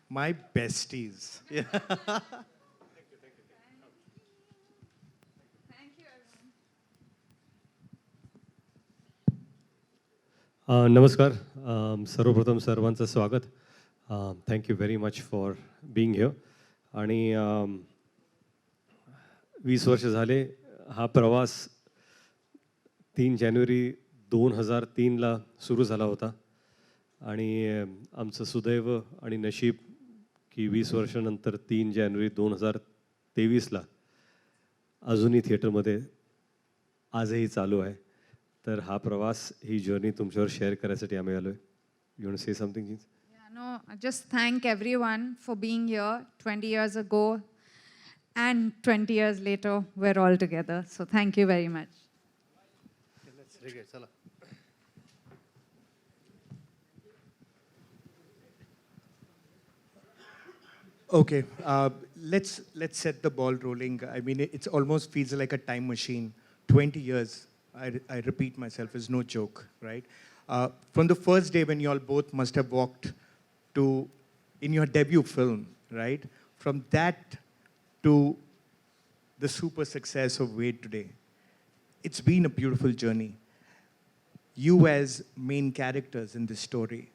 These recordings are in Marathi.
my besties. Yeah. नमस्कार. सर्वप्रथम सर्वांचं स्वागत. Thank you very much for being here. आणि 20 वर्ष झाले हा प्रवास 3 जानेवारी 2003ला सुरू झाला होता. आणि आमचं सुदैव आणि नशीब की 20 वर्षानंतर 3 जानेवारी 2023ला अजूनही थिएटरमध्ये आजही चालू आहे. तर हा प्रवास, ही जर्नी तुमच्यावर शेअर करायसाठी आम्ही आलो आहे. You want to say something? Yeah, no, I just thank everyone for being here 20 years ago and 20 years later, we're all together. So thank you very much. Okay, let's set the ball rolling. I mean, it's almost feels like a time machine. 20 years, I repeat myself, is no joke, right? From the first day when you all both must have walked to, in your debut film, right? From that to the super success of Wade today, it's been a beautiful journey. You as main characters in this story,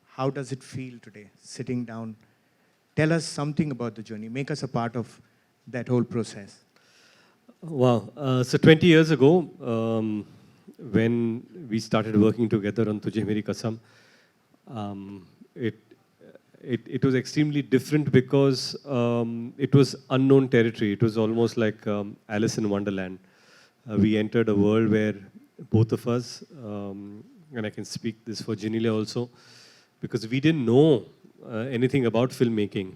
how does it feel today, sitting down? Tell us something about the journey. Make us a part of that whole process. Wow. So 20 years ago, when we started working together on Tujhe Meri Kasam, it was extremely different because it was unknown territory. It was almost like Alice in Wonderland. We entered a world where both of us, and I can speak this for Genelia also, because we didn't know anything about filmmaking.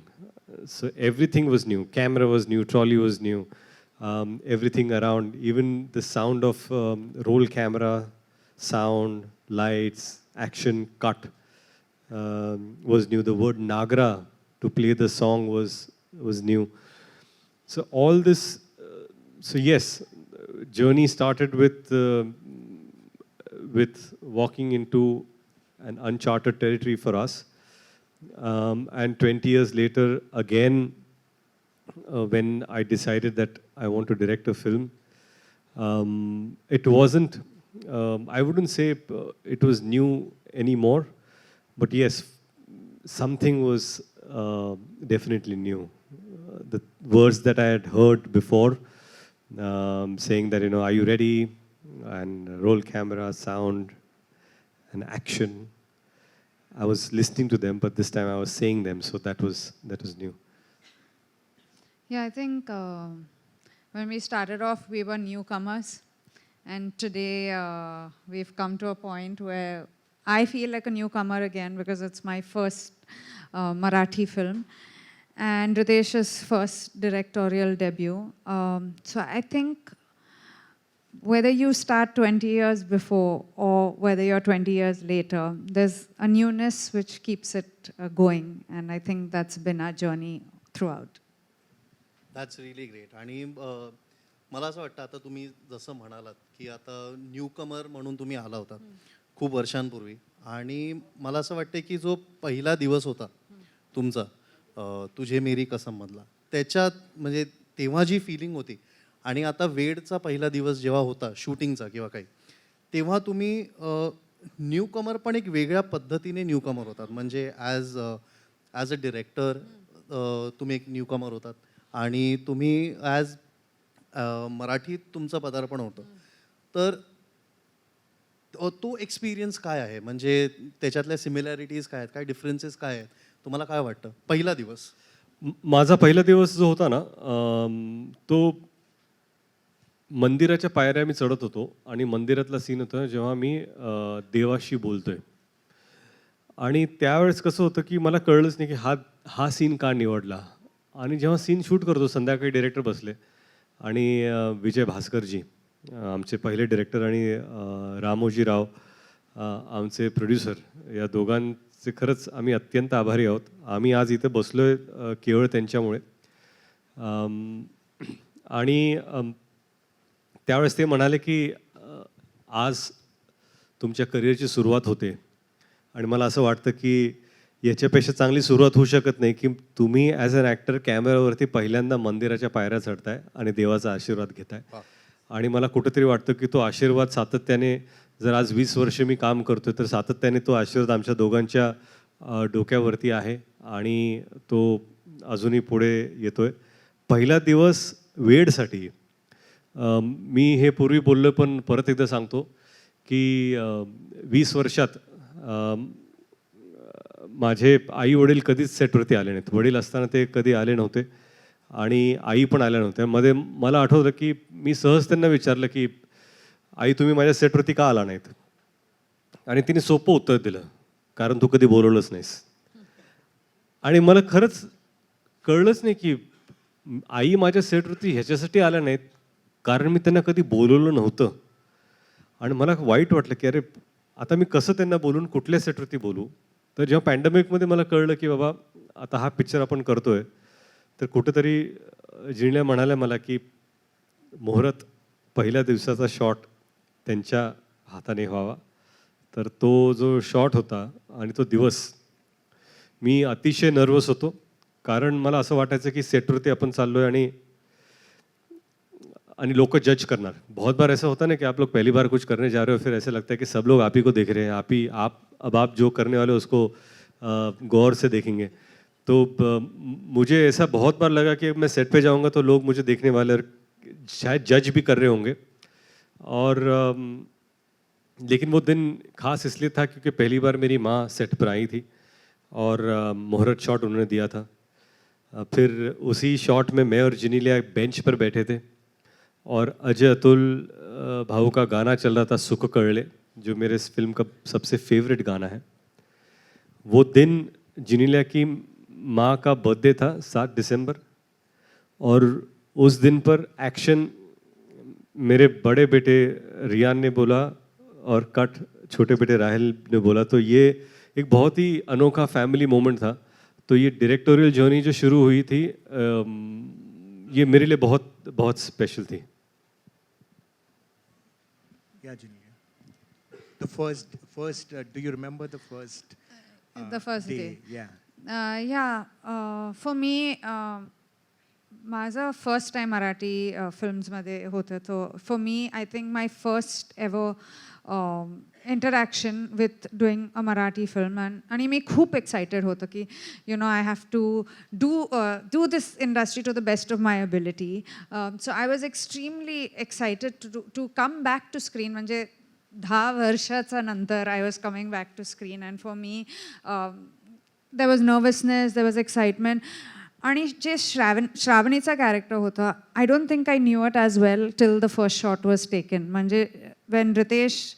So everything was new. Camera was new, trolley was new, everything around, even the sound of roll camera, sound, lights, action, cut was new. The word Nagra to play the song was new. So all this, so yes, journey started with walking into an uncharted territory for us. And 20 years later, again, when I decided that I want to direct a film, it wasn't, I wouldn't say it was new anymore, but yes, something was definitely new. The words that I had heard before, saying that, are you ready? And roll camera, sound, and action. I was listening to them, but this time I was saying them, so that was new. Yeah, I think when we started off, we were newcomers. And today we've come to a point where I feel like a newcomer again because it's my first Marathi film and Ritesh's first directorial debut. So I think whether you start 20 years before or whether you're 20 years later, there's a newness which keeps it going. And I think that's been our journey throughout. That's relief great. आणि मला असं वाटतं, आता तुम्ही जसं म्हणालात की आता न्यूकमर म्हणून तुम्ही आला होता खूप वर्षांपूर्वी, आणि मला असं वाटतं की जो पहिला दिवस होता तुमचा तुझे मेरी कसममधला, त्याच्यात म्हणजे तेव्हा जी फिलिंग होती आणि आता वेडचा पहिला दिवस जेव्हा होता शूटिंगचा किंवा काही, तेव्हा तुम्ही न्यूकमर पण एक वेगळ्या पद्धतीने न्यूकमर होतात. म्हणजे ॲज अ डिरेक्टर तुम्ही एक न्यूकमर होतात आणि तुम्ही ॲज मराठीत तुमचं पदार्पण होतं. तर तो एक्सपिरियन्स काय आहे, म्हणजे त्याच्यातल्या सिमिलॅरिटीज काय आहेत, काय डिफरन्सेस काय आहेत, तुम्हाला काय वाटतं पहिला दिवस? माझा पहिला दिवस जो होता ना, तो मंदिराच्या पायऱ्या मी चढत होतो आणि मंदिरातला सीन होता जेव्हा मी देवाशी बोलतोय. आणि त्यावेळेस कसं होतं की मला कळलंच नाही की हा सीन का निवडला. आणि जेव्हा सीन शूट करतो, संध्याकाळी डिरेक्टर बसले आणि विजय भास्करजी आमचे पहिले डिरेक्टर आणि रामोजी राव आमचे प्रोड्युसर, या दोघांचे खरंच आम्ही अत्यंत आभारी आहोत. आम्ही आज इथे बसलोय केवळ त्यांच्यामुळे. आणि त्यावेळेस ते म्हणाले की आज तुमच्या करिअरची सुरुवात होते आणि मला असं वाटतं की याच्यापेक्षा चांगली सुरुवात होऊ शकत नाही की तुम्ही ॲज अन ॲक्टर कॅमेरावरती पहिल्यांदा मंदिराच्या पायऱ्या चढताय आणि देवाचा आशीर्वाद घेताय. आणि मला कुठंतरी वाटतं की तो आशीर्वाद सातत्याने, जर आज 20 वर्ष मी काम करतोय तर सातत्याने तो आशीर्वाद आमच्या दोघांच्या डोक्यावरती आहे आणि तो अजूनही पुढे येतोय. पहिला दिवस वेडसाठी मी हे पूर्वी बोललो पण परत एकदा सांगतो की 20 वर्षात माझे आई वडील कधीच सेटवरती आले नाहीत. वडील असताना ते कधी आले नव्हते आणि आई पण आल्या नव्हत्या. मध्ये मला आठवतं की मी सहज त्यांना विचारलं की आई तुम्ही माझ्या सेटवरती का आला नाहीत, आणि तिने सोपं उत्तर दिलं, कारण तू कधी बोलवलंच नाहीस. आणि मला खरंच कळलंच नाही की आई माझ्या सेटवरती ह्याच्यासाठी आल्या नाहीत कारण मी त्यांना कधी बोलवलं नव्हतं. आणि मला वाईट वाटलं की अरे आता मी कसं त्यांना बोलून कुठल्या सेटवरती बोलू. तर जेव्हा पॅन्डेमिकमध्ये मला कळलं की बाबा आता हा पिक्चर आपण करतोय, तर कुठंतरी जिणल्या म्हणाल्या मला की मुहूर्त पहिल्या दिवसाचा शॉट त्यांच्या हाताने व्हावा. तर तो जो शॉट होता आणि तो दिवस, मी अतिशय नर्वस होतो, कारण मला असं वाटायचं की सेटवरती आपण चाललोय आणि लोग जज करना. बहुत बार ऐसा होता है ना कि आप लोग पहली बार कुछ करने जा रहे हो, फिर ऐसे लगता है कि सब लोग आप ही को देख रहे हैं, आप जो करने वाले हो उसको गौर से देखेंगे. तो मुझे ऐसा बहुत बार लगा कि मैं सेट पे जाऊंगा तो लोग मुझे देखने वाले और शायद जज भी कर रहे होंगे. और लेकिन वो दिन खास इसलिए था क्योंकि पहली बार मेरी माँ सेट पर आई थी और मुहूर्त शॉट उन्होंने दिया था. फिर उसी शॉट में मैं और जिनीलिया बेंच पर बैठे थे और अजय अतुल भाऊ का गाना चल रहा था, सुख कळले, जो मेरे इस फिल्म का सबसे फेवरेट गाना है. वो दिन जिनीलिया की माँ का बर्थडे था 7 दिसंबर, और उस दिन पर एक्शन मेरे बड़े बेटे रियान ने बोला और कट छोटे बेटे राहिल ने बोला. तो ये एक बहुत ही अनोखा फैमिली मोमेंट था. तो ये डायरेक्टोरियल जर्नी जो शुरू हुई थी, ये मेरे लिए बहुत बहुत स्पेशल थी. Yeah, Genelia. The first. Do you remember the first? The first day. Yeah. For me, माझं फर्स्ट टाइम मराठी फिल्म्समध्ये होतं. तो for me I think my first ever interaction with doing a Marathi film. आणि मी खूप एक्सायटेड होतं की I have to do this industry to the best of my ability. So I was extremely excited to come back to screen. म्हणजे 10 वर्षाचा नंतर I was coming back to screen. And for me there was nervousness, there was excitement. आणि जे श्रावणीचा कॅरेक्टर होता, I don't think I knew it as well till the first shot was taken. म्हणजे when Riteish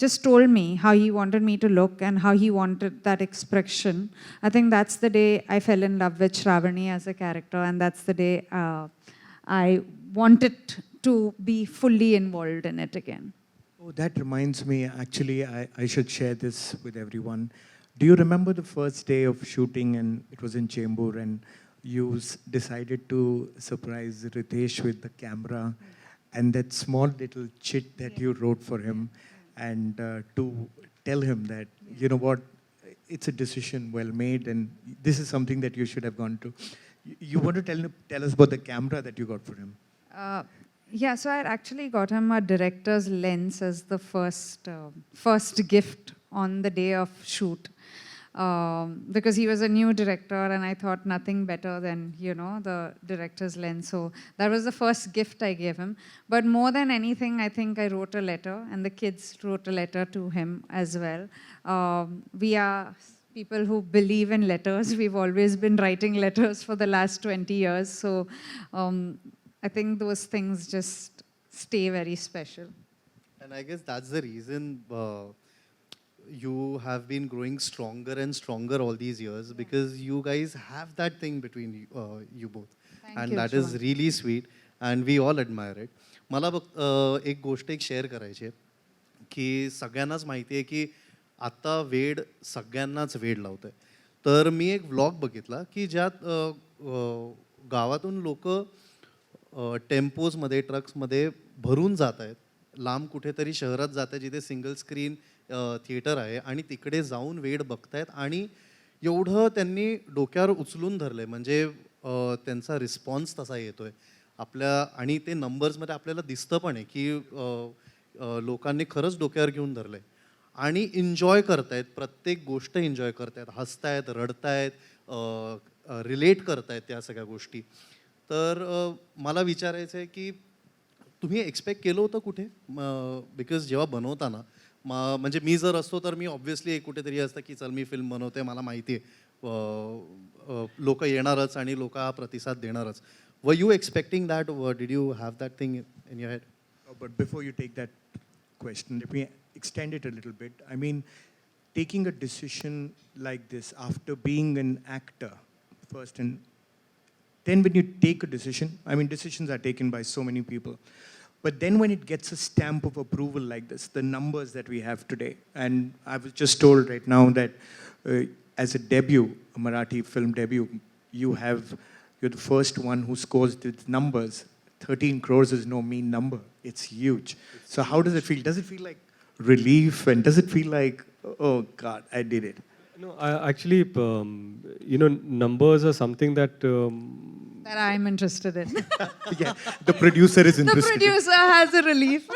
just told me how he wanted me to look and how he wanted that expression, I think that's the day I fell in love with Shravani as a character, and that's the day I wanted to be fully involved in it again. Oh, that reminds me, actually, I should share this with everyone. Do you remember the first day of shooting, and it was in Chembur, and you decided to surprise Ritesh with the camera and that small little chit that you wrote for him, and to tell him that, you know what, it's a decision well made, and this is something that you should have gone to. You want to tell us about the camera that you got for him? Yeah, so I actually got him a director's lens as the first gift on the day of shoot. Because he was a new director and I thought nothing better than, the director's lens. So that was the first gift I gave him. But more than anything, I think I wrote a letter, and the kids wrote a letter to him as well. We are people who believe in letters. We've always been writing letters for the last 20 years. So I think those things just stay very special. And I guess that's the reason you have been growing stronger and stronger all these years, because you guys have that thing between you both. Thank and you, that is John. really sweet and we all admire it. मला बघ एक गोष्ट शेअर करायची आहे की सगळ्यांनाच माहिती आहे की आता वेड सगळ्यांनाच वेड लावतंय. तर मी एक व्लॉग बघितला की ज्यात गावातून लोक टेम्पोजमध्ये, ट्रक्समध्ये भरून जात आहेत, लांब कुठेतरी शहरात जात आहे जिथे सिंगल स्क्रीन थिएटर आहे आणि तिकडे जाऊन वेड बघतायत आणि एवढं त्यांनी डोक्यावर उचलून धरलं आहे म्हणजे त्यांचा रिस्पॉन्स तसा येतो आहे आपल्या आणि ते नंबर्समध्ये आपल्याला दिसतं पण आहे की लोकांनी खरंच डोक्यावर घेऊन धरलं आहे आणि एन्जॉय करतायत प्रत्येक गोष्ट एन्जॉय करतायत हसतायत रडतायत रिलेट करतायत त्या सगळ्या गोष्टी तर मला विचारायचं आहे की तुम्ही एक्सपेक्ट केलं होतं कुठे बिकॉज जेव्हा बनवताना म्हणजे मी जर असतो तर मी ऑब्व्हियसली कुठेतरी असतं की चल मी फिल्म बनवते मला माहिती आहे लोक येणारच आणि लोक हा प्रतिसाद देणारच were you expecting that did you have that thing in your head But before you take that question, let me extend it a little bit. I mean, taking a decision like this after being an actor first, and then when you take a decision, I mean, decisions are taken by so many people. But then when it gets a stamp of approval like this, the numbers that we have today, and I was just told right now that as a debut, a Marathi film debut, you're the first one who scores the numbers. 13 crores is no mean number. It's huge. So how does it feel? Does it feel like relief? And does it feel like, oh God, I did it? No, actually, numbers are something that That I'm interested in. Yeah, the producer is The interested. producer has a relief.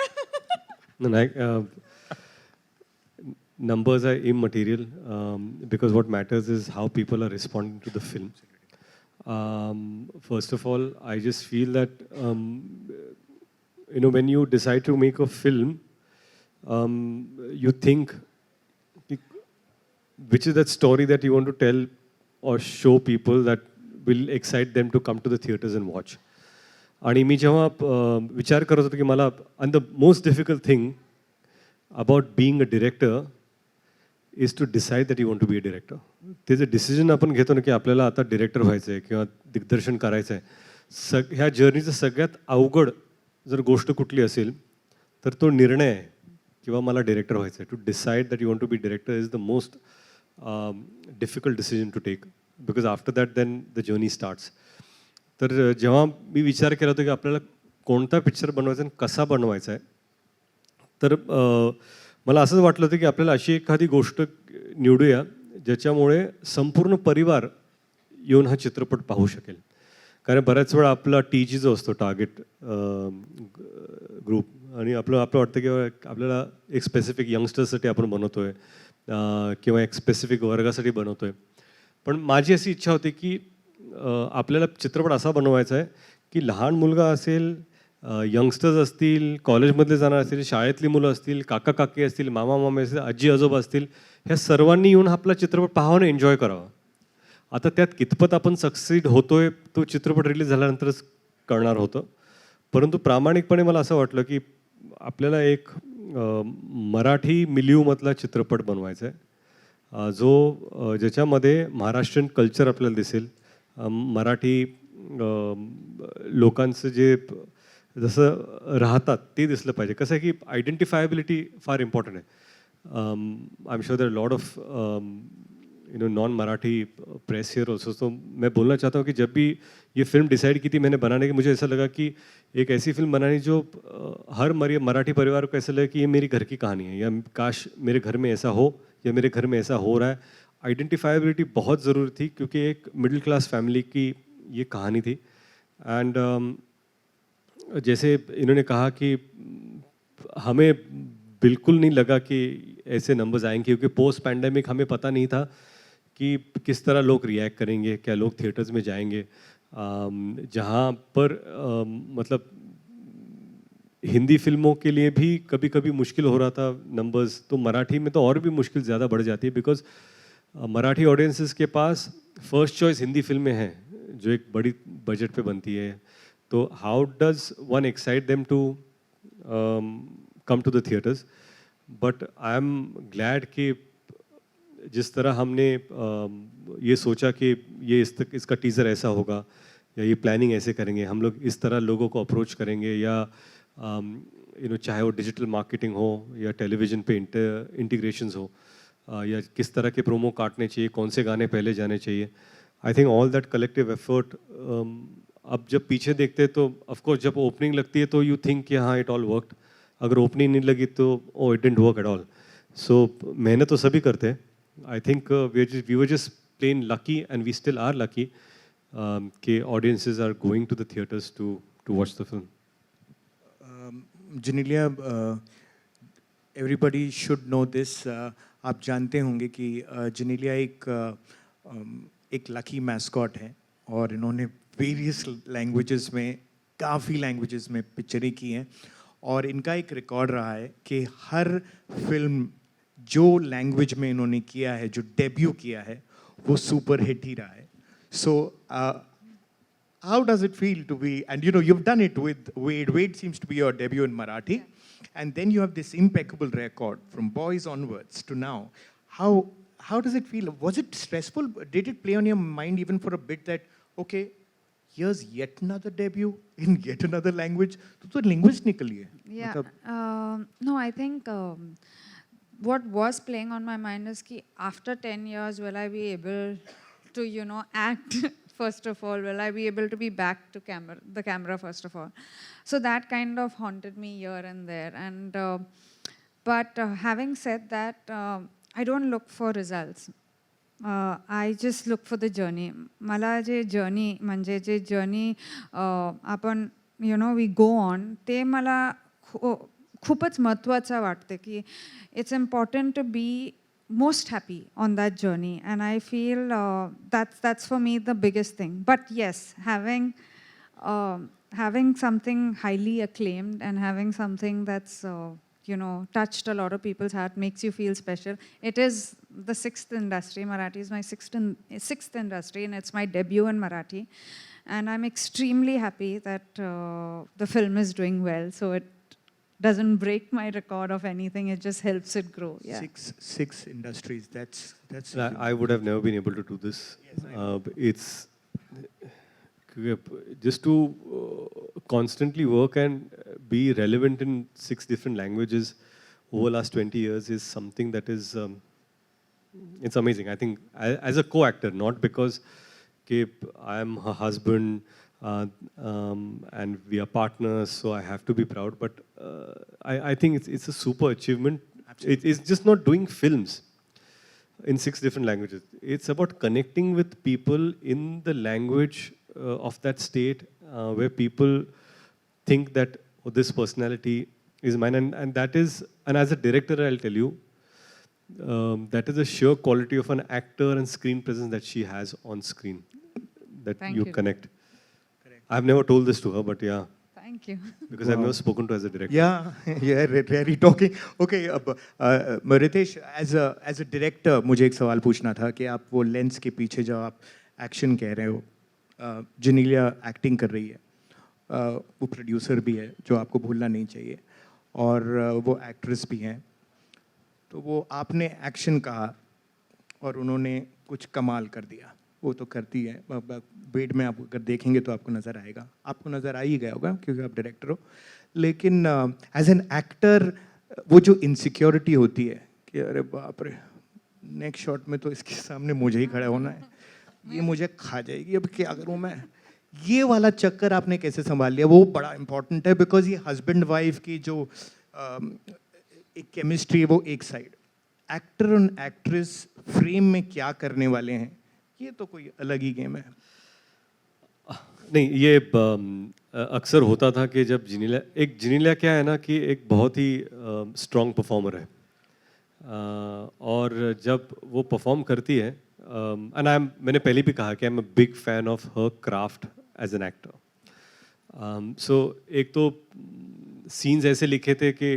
numbers are immaterial because what matters is how people are responding to the film. First of all, I just feel that when you decide to make a film, you think which is that story that you want to tell or show people that will excite them to come to the theaters and watch. आणि मी जेव्हा विचार करत होतो की मला and the most difficult thing about being a director is to decide that you want to be a director. ते जे डिसिजन आपण घेतो ना की आपल्याला आता डिरेक्टर व्हायचं आहे किंवा दिग्दर्शन करायचं आहे ह्या जर्नीचं सगळ्यात अवघड जर गोष्ट कुठली असेल तर तो निर्णय आहे किंवा मला डिरेक्टर व्हायचं आहे to decide that you want to be director is the most difficult decision to take because after that then the journey starts. तर जेव्हा मी विचार केला होता की आपल्याला कोणता पिक्चर बनवायचा आणि कसा बनवायचा आहे तर मला असंच वाटलं होतं की आपल्याला अशी एखादी गोष्ट निवडूया ज्याच्यामुळे संपूर्ण परिवार येऊन हा चित्रपट पाहू शकेल. कारण बऱ्याच वेळा आपला TG जो असतो टार्गेट ग्रुप आणि आपलं वाटतं की आपल्याला एक स्पेसिफिक यंगस्टर्ससाठी आपण बनवतोय किंवा एक स्पेसिफिक वर्गासाठी बनवतोय. पण माझी अशी इच्छा होती की आपल्याला चित्रपट असा बनवायचा आहे की लहान मुलगा असेल यंगस्टर्स असतील कॉलेजमधले जाणार असतील शाळेतली मुलं असतील काका काकी असतील मामा मामे असतील आजी आजोबा असतील ह्या सर्वांनी येऊन आपला चित्रपट पाहावा आणि एन्जॉय करावा. आता त्यात कितपत आपण सक्सीड होतोय तो चित्रपट रिलीज झाल्यानंतरच कळणार होतं. परंतु प्रामाणिकपणे मला असं वाटलं की आपल्याला एक मराठी मिलियूमधला चित्रपट बनवायचा आहे जो ज्याच्यामध्ये महाराष्ट्रीयन कल्चर आपल्याला दिसेल मराठी लोकांचं जे जसं राहतात ते दिसलं पाहिजे. कसं आहे की आयडेंटिफायबिलिटी फार इम्पॉर्टंट आहे. I am sure there lot of non Marathi press here also. तो मैं बोलना चाहता हूँ कि जब भी ये फिल्म डिसाइड की थी मैंने बनाने की मुझे ऐसा लगा कि एक ऐसी फिल्म बनानी जो हर मराठी परिवार को ऐसा लगे कि ये मेरी घर की कहानी है या काश मेरे घर में ऐसा हो या मेरे घर में ऐसा हो रहा है. आइडेंटिफाइबिलिटी बहुत ज़रूरी थी क्योंकि एक मिडिल क्लास फैमिली की ये कहानी थी. एंड जैसे इन्होंने कहा कि हमें बिल्कुल नहीं लगा कि ऐसे नंबर्स आएंगे क्योंकि पोस्ट पैंडेमिक हमें पता नहीं था कि किस तरह लोग रिएक्ट करेंगे क्या लोग थिएटर्स में जाएंगे. जहाँ पर मतलब हिंदी फिल्मों के लिए भी कभी कभी मुश्किल हो रहा था नंबर्स तो मराठी में तो और भी मुश्किल ज़्यादा बढ़ जाती है because Marathi audiences K pass first choice Hindi फिल्में हैं जो एक बड़ी बजट पे बनती है. तो how does one excite them to come to the theatres. But I am glad कि जिस तरह हमने ये सोचा कि ये इसका टीज़र ऐसा होगा या ये प्लानिंग ऐसे करेंगे हम लोग इस तरह लोगों को अप्रोच करेंगे या चाहे वो डिजिटल मार्केटिंग हो या टेलीविज़न पे इंटीग्रेशंस हो या किस तरह के प्रोमो काटने चाहिए कौन से गाने पहले जाने चाहिए. I think all that collective effort अब जब पीछे देखते तो ऑफकोर्स जब ओपनिंग लगती है तो यू थिंक कि हाँ इट ऑल वर्कड. अगर ओपनिंग नहीं लगी तो oh it didn't work at all. So मेहनत तो सभी करते हैं. I think we were just plain lucky and we still are lucky कि audiences are going to the theatres to watch the film. Genelia, everybody should know this. आप जानते होंगे कि Genelia एक लकी मैस्कॉट है और इन्होंने वेरियस लैंग्वेजेस में, काफ़ी लैंग्वेजेस में पिक्चरें की हैं और इनका एक रिकॉर्ड रहा है कि हर फिल्म जो लैंग्वेज में इन्होंने किया है, जो डेब्यू किया है, वो सुपर हिट ही रहा है. So how does it feel to be, and you know, you've done it with Wade. Wade seems to be your debut in Marathi. And then you have this impeccable record from Boys onwards to now. How does it feel? Was it stressful? Did it play on your mind even for a bit that, okay, here's yet another debut in yet another language? तो linguist निकली है. Yeah. No, I think what was playing on my mind is कि after 10 years, will I be able to, you know, act? First of all, will I be able to be back to the camera, first of all? So that kind of haunted me here and there. And but having said that, I don't look for results. I just look for the journey. मला जे journey म्हणजे जे journey आपण you know we go on ते मला खूपच महत्त्वाचं वाटते की it's important to be most happy on that journey, and I feel that's for me the biggest thing. But yes, having something highly acclaimed and having something that's you know touched a lot of people's heart makes you feel special. It is the sixth industry. Marathi is my sixth industry, and it's my debut in Marathi, and I'm extremely happy that the film is doing well. So it doesn't break my record of anything. It just helps it grow. Yeah. Six industries. That's. I would have never been able to do this. Yes, it's just to constantly work and be relevant in 6 different languages over the last 20 years is something that is it's amazing. I think as a co-actor, not because I am her husband and we are partners, so I have to be proud. But I think it's a super achievement. It's just not doing films in 6 different languages. It's about connecting with people in the language of that state where people think that this personality is mine. And that is, and as a director, I'll tell you, that is a sheer quality of an actor and screen presence that she has on screen, that Thank you you. connect. I've never told this to her, but yeah. Thank you. Because I've never spoken to her as a director. Yeah, yeah, really talking. Okay, Ritesh, as a director, मुझे एक सवाल पूछना था कि आप वो लेंस के पीछे जब आप एक्शन कह रहे हो, Genelia एक्टिंग कर रही है, वो प्रोड्यूसर भी है जो आपको भूलना नहीं चाहिए, और वो एक्ट्रेस भी हैं, तो वो आपने एक्शन कहा और उन्होंने कुछ कमाल कर दिया. वो तो करती है, बेड में आप अगर देखेंगे तो आपको नज़र आएगा, आपको नज़र आ ही गया होगा क्योंकि आप डायरेक्टर हो. लेकिन एज एन एक्टर वो जो इनसिक्योरिटी होती है कि अरे बाप रे, नेक्स्ट शॉट में तो इसके सामने मुझे ही खड़ा होना है, ये मुझे खा जाएगी, अब क्या करूँ मैं, ये वाला चक्कर आपने कैसे संभाल लिया? वो बड़ा इंपॉर्टेंट है बिकॉज ये हस्बैंड वाइफ की जो एक केमिस्ट्री है वो एक साइड, एक्टर और एक्ट्रेस फ्रेम में क्या करने वाले हैं, ये तो कोई अलग ही गेम है. नहीं, ये अक्सर होता था कि जब जिनेलिया क्या है ना कि एक बहुत ही स्ट्रॉन्ग परफॉर्मर है, और जब वो परफॉर्म करती है, एंड मैंने पहले भी कहा कि I am a big fan of her craft age an actor. So एक तो सीन्स ऐसे लिखे थे कि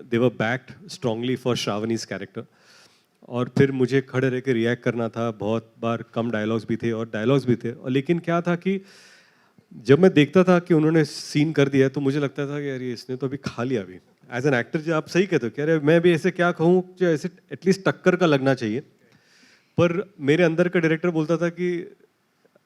they were backed strongly for Shravani's character, और फिर मुझे खड़े रह के रिएक्ट करना था. बहुत बार कम डायलॉग्स भी थे और डायलॉग्स भी थे, और लेकिन क्या था कि जब मैं देखता था कि उन्होंने सीन कर दिया तो मुझे लगता था कि यार ये इसने तो अभी खा लिया. अभी एज एन एक्टर जो आप सही कहते हो, कह रहे मैं भी ऐसे क्या कहूँ जो ऐसे एटलीस्ट टक्कर का लगना चाहिए, पर मेरे अंदर का डायरेक्टर बोलता था कि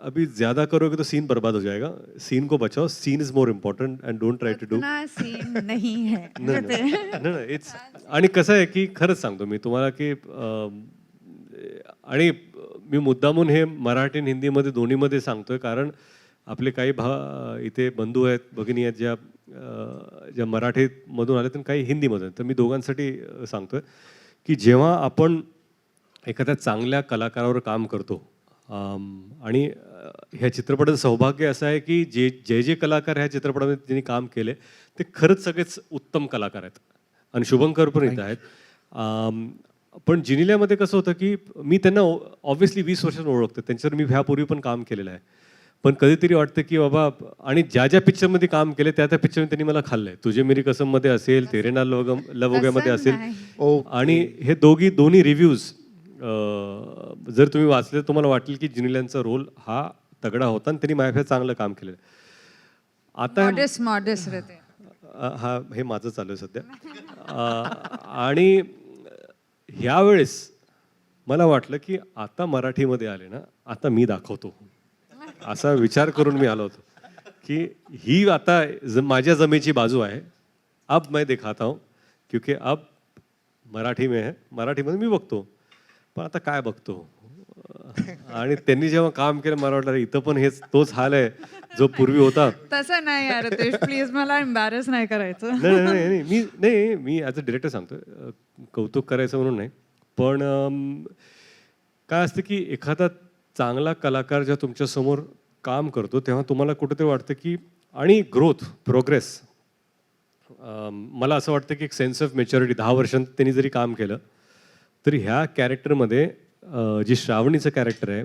अभी ज़्यादा करोगे तो सीन बर्बाद हो जाएगा, सीन को बचाओ, scene is more important and don't try to do. इतना सीन नहीं है. नाही इट्स, आणि कसं आहे की खरंच सांगतो मी तुम्हाला की आणि मी मुद्दामून हे मराठी आणि हिंदीमध्ये दोन्हीमध्ये सांगतोय, कारण आपले काही इथे बंधू आहेत, भगिनी आहेत, ज्या मराठीमधून आले आणि काही हिंदीमधून. तर मी दोघांसाठी सांगतोय की जेव्हा आपण एखाद्या चांगल्या कलाकारावर काम करतो आणि ह्या चित्रपटाचं सौभाग्य असं आहे की जे कलाकार ह्या चित्रपटामध्ये त्यांनी काम केले ते खरंच सगळेच उत्तम कलाकार आहेत आणि शुभंकर पण इथं आहेत. पण जिनिल्यामध्ये कसं होतं की मी त्यांना ऑब्व्हियसली 20 वर्षांनी ओळखतो, त्यांच्यावर मी ह्यापूर्वी पण काम केलेलं आहे. पण कधीतरी वाटतं की बाबा, आणि ज्या पिक्चरमध्ये काम केले त्या पिक्चरमध्ये त्यांनी मला खाल्लंय. तुझे मेरी कसममध्ये असेल, तेरे नाल लवोग्यामध्ये असेल. आणि हे दोन्ही रिव्ह्यूज जर तुम्ही वाचले तर तुम्हाला वाटेल की जिनिल्यांचा रोल हा तगडा होता आणि त्यांनी माझ्यापेक्षा चांगलं काम केलेलं. आता मॉडेस्ट रहते. हा हे माझं चालू आहे सध्या. आणि ह्यावेळेस मला वाटलं की आता मराठीमध्ये आले ना, आता मी दाखवतो असा विचार करून मी आलो होतो की ही आता माझ्या जमेची बाजू आहे. अब मैं दिखाता हूँ, क्योंकि अब मराठी में है, मराठीमध्ये मी बघतो. पण आता काय बघतो. आणि त्यांनी जेव्हा काम केलं मला वाटलं इथं पण हेच तोच हाल आहे जो पूर्वी होता. तसं नाही यार रितेश, प्लीज मला एम्बॅरेस नाही करायचं. नाही, मी ॲज अ डिरेक्टर सांगतो, कौतुक करायचं म्हणून नाही. पण काय असतं की एखादा चांगला कलाकार जेव्हा तुमच्यासमोर काम करतो तेव्हा तुम्हाला कुठेतरी वाटतं की, आणि ग्रोथ, प्रोग्रेस, मला असं वाटतं की एक सेन्स ऑफ मॅच्युरिटी 10 वर्षांत त्यांनी जरी काम केलं तरी ह्या कॅरेक्टरमध्ये जी श्रावणीचं कॅरेक्टर आहे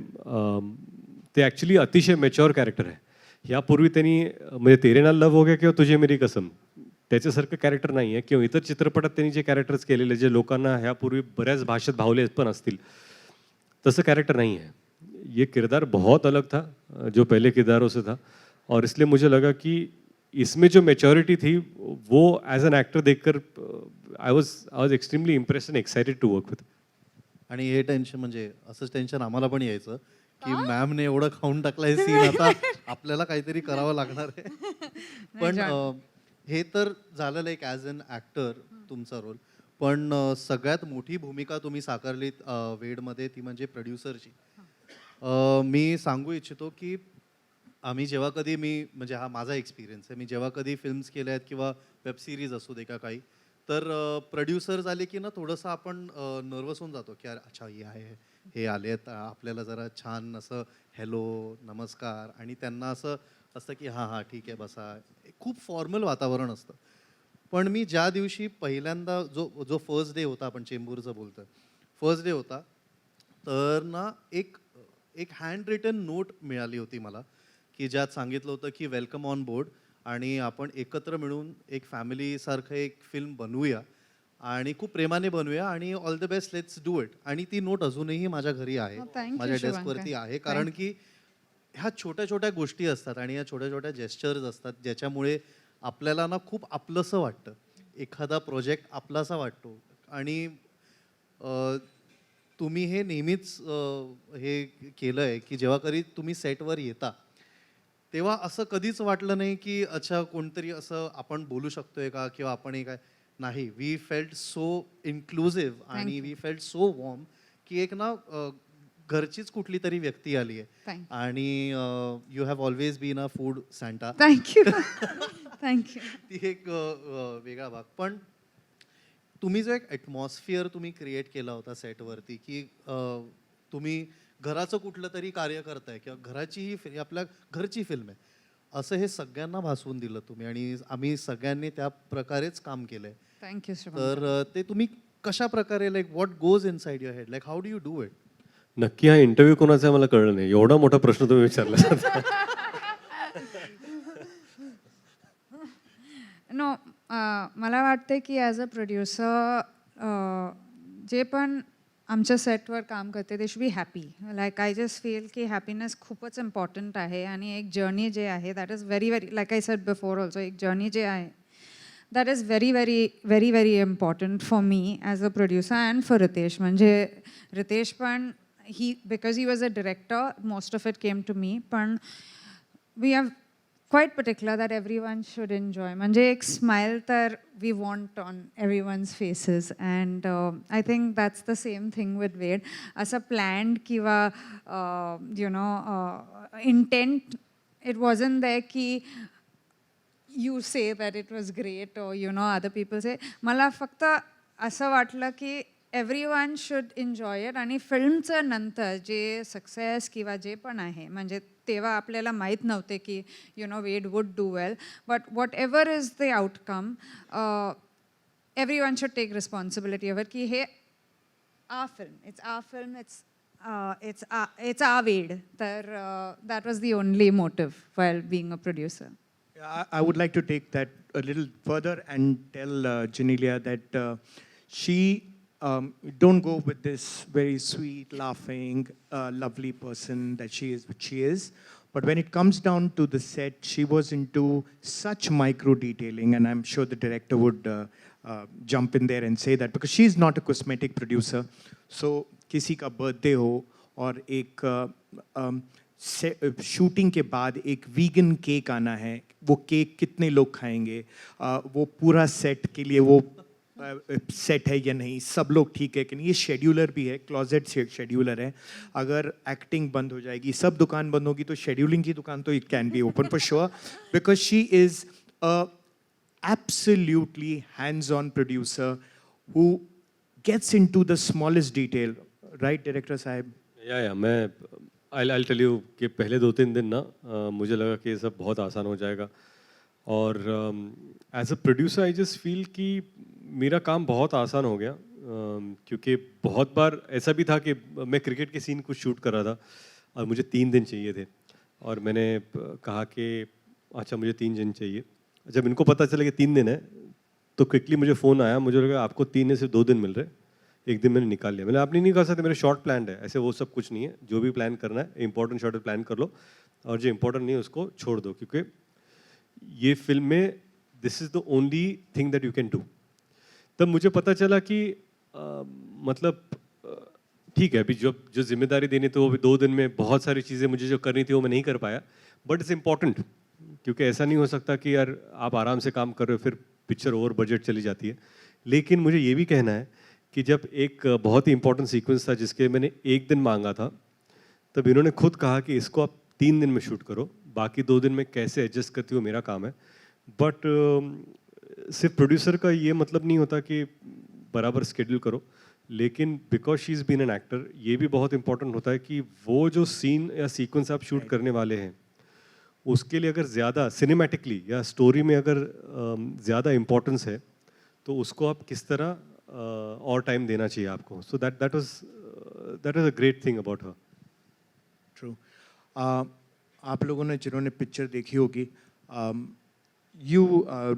ते ॲक्च्युली अतिशय मॅच्युअर कॅरेक्टर आहे. यापूर्वी त्यांनी म्हणजे तेरे नाल लव हो गया किंवा तुझे मेरी कसम त्याच्यासारखं कॅरेक्टर नाही आहे, किंवा इतर चित्रपटात त्यांनी जे कॅरेक्टर्स केलेले जे लोकांना ह्यापूर्वी बऱ्याच भाषेत भावले पण असतील तसं कॅरेक्टर नहीं है. ये किरदार बहुत अलग था जो पहले किरदारों से था, और इसलिए मुझे लगा कि इसमें जो मैच्योरिटी थी वो एज एन एक्टर देखकर I was extremely impressed and excited to work with. आणि हे टेन्शन म्हणजे असंच टेन्शन आम्हाला पण यायचं की मॅमने एवढं खाऊन टाकलंय सीन, आता आपल्याला काहीतरी करावं लागणार आहे. पण हे तर झालेलं एक ॲज अन ॲक्टर तुमचा रोल. पण सगळ्यात मोठी भूमिका तुम्ही साकारलीत वेडमध्ये, ती म्हणजे प्रोड्युसरची. मी सांगू इच्छितो की आम्ही जेव्हा कधी म्हणजे हा माझा एक्सपिरियन्स आहे, मी जेव्हा कधी फिल्म्स केल्या आहेत किंवा वेब सिरीज असू दे का काही, तर प्रोड्युसर झाले की ना थोडंसं आपण नर्वस होऊन जातो की यार अच्छा हे आले आहेत, आपल्याला जरा छान असं हॅलो नमस्कार, आणि त्यांना असं असतं की हां ठीक आहे बसा, खूप फॉर्मल वातावरण असतं. पण मी ज्या दिवशी पहिल्यांदा जो फर्स्ट डे होता, आपण चेंबूरचं बोलतोय, फर्स्ट डे होता, तर ना एक हँड रिटन नोट मिळाली होती मला की ज्यात सांगितलं होतं की वेलकम ऑन बोर्ड, आणि आपण एकत्र मिळून एक फॅमिलीसारखं एक फिल्म बनवूया आणि खूप प्रेमाने बनवूया आणि all the best, let's do it. आणि ती नोट अजूनही माझ्या घरी आहे, माझ्या डेस्कवरती आहे. कारण की ह्या छोट्या छोट्या गोष्टी असतात आणि ह्या छोट्या छोट्या जेस्चर्स असतात ज्याच्यामुळे आपल्याला ना खूप आपलंसं वाटतं, एखादा प्रोजेक्ट आपलासा वाटतो. आणि तुम्ही हे नेहमीच हे केलं आहे की जेव्हा कधी तुम्ही सेटवर येता तेव्हा असं कधीच वाटलं नाही की अच्छा कोणतरी असं आपण बोलू शकतोय का, किंवा आपण हे काय नाही. वी फेल्ट सो इन्क्लुझिव्ह आणि वी फेल्ट सो वॉर्म की एक ना घरचीच कुठली तरी व्यक्ती आली आहे. आणि you have always been a food Santa. Thank you. ती एक वेगळा भाग. पण तुम्ही जो एक ॲटमॉस्फिअर तुम्ही क्रिएट केला होता सेटवरती की तुम्ही घराचं कुठलं तरी कार्य करताय किंवा आपल्या घरची फिल्म आहे असं हे सगळ्यांना भासवून दिलं तुम्ही, आणि आम्ही सगळ्यांनी त्या प्रकारेच काम केलंय. थँक्यू. तर ते तुम्ही कशा प्रकारे, like what goes in side your head, like how do you do it? नक्की हा इंटरव्ह्यू कोणाचा आहे मला कळलं नाही, एवढा मोठा प्रश्न तुम्ही विचारला. नो, मला वाटते की ॲज अ प्रोड्युसर जे पण आमच्या सेटवर काम करते they should be happy. Like I just feel की हॅपीनेस खूपच इम्पॉर्टंट आहे, आणि एक जर्नी जे आहे that is very very, like I said before also, एक जर्नी जे आहे that is very very very very important for me as a producer and for Riteish. म्हणजे रितेश पण because he was a director, most of it came to me. पण we have quite particular that everyone should enjoy. म्हणजे एक smile तर we want on everyone's faces, and I think that's the same thing with Ved. असं planned किंवा intent it wasn't there ki you say that it was great or you know other people say. मला फक्त असं वाटलं की एव्हरीवन शुड एन्जॉय इट आणि फिल्मचं नंतर जे सक्सेस किंवा जे पण आहे म्हणजे तेव्हा आपल्याला माहीत नव्हते की you know it would do well but whatever is the outcome everyone should take responsibility over की हे our film. It's our film. It's our weed. That was the only motive while being a producer. I would like to take that a little further and tell Genelia that she don't go with this very sweet, laughing, lovely person that she is, which she is. But when it comes down to the set, she was into such micro detailing, and I'm sure the director would jump in there and say that because she's not a cosmetic producer. So किसी का बर्थडे हो और एक शूटिंग के बाद एक वीगन केक आना है, वो केक कितने लोग खाएंगे, वो पूरा सेट के लिए वो सेट है या नहीं, सब लोग ठीक है कि नहीं, ये शेड्यूलर भी है, क्लोजेट शेड्यूलर है. अगर एक्टिंग बंद हो जाएगी, सब दुकान बंद होगी, तो शेड्यूलिंग की दुकान तो it can be open for sure because she is a absolutely hands-on producer who gets into the smallest detail, right, director sahib? या मैं I'll tell you कि पहले 2-3 दिन ना मुझे लगा कि ये सब बहुत आसान हो जाएगा और as a producer I just feel कि मेरा काम बहुत आसान हो गया क्योंकि बहुत बार ऐसा भी था कि मैं क्रिकेट के सीन कुछ शूट कर रहा था और मुझे 3 दिन चाहिए थे और मैंने कहा कि अच्छा मुझे 3 दिन चाहिए. जब इनको पता चला कि 3 दिन है तो क्विकली मुझे फ़ोन आया, मुझे लगा आपको 3 में से 2 दिन मिल रहे, 1 दिन मैंने निकाल लिया. मैंने आप नहीं कर सकते, मेरे शॉर्ट प्लान है, ऐसे वो सब कुछ नहीं है. जो भी प्लान करना है इंपॉर्टेंट शॉर्ट प्लान कर लो और जो इंपॉर्टेंट नहीं है उसको छोड़ दो क्योंकि ये फिल्म में this is the only thing that you can do. तब मुझे पता चला कि मतलब ठीक है, अभी जो जिम्मेदारी देनी थी वो भी 2 दिन में बहुत सारी चीज़ें मुझे जो करनी थी वो मैं नहीं कर पाया, बट इट्स इम्पॉर्टेंट क्योंकि ऐसा नहीं हो सकता कि यार आप आराम से काम कर रहे हो फिर पिक्चर ओवर बजट चली जाती है. लेकिन मुझे ये भी कहना है कि जब एक बहुत ही इंपॉर्टेंट सीक्वेंस था जिसके मैंने 1 दिन मांगा था, तब इन्होंने खुद कहा कि इसको आप 3 दिन में शूट करो, बाकी 2 दिन में कैसे एडजस्ट करती हो मेरा काम है. बट सिर्फ प्रोड्यूसर का ये मतलब नहीं होता कि बराबर स्केड्यूल करो, लेकिन because she is been an actor ये भी बहुत इंपॉर्टेंट होता है कि वो जो सीन या सीक्वेंस आप शूट करने वाले हैं उसके लिए अगर ज़्यादा सिनेमैटिकली या स्टोरी में अगर ज़्यादा इम्पोर्टेंस है तो उसको आप किस तरह और टाइम देना चाहिए आपको. So that was a great thing about her. True. आप लोगों ने जिन्होंने पिक्चर देखी होगी, you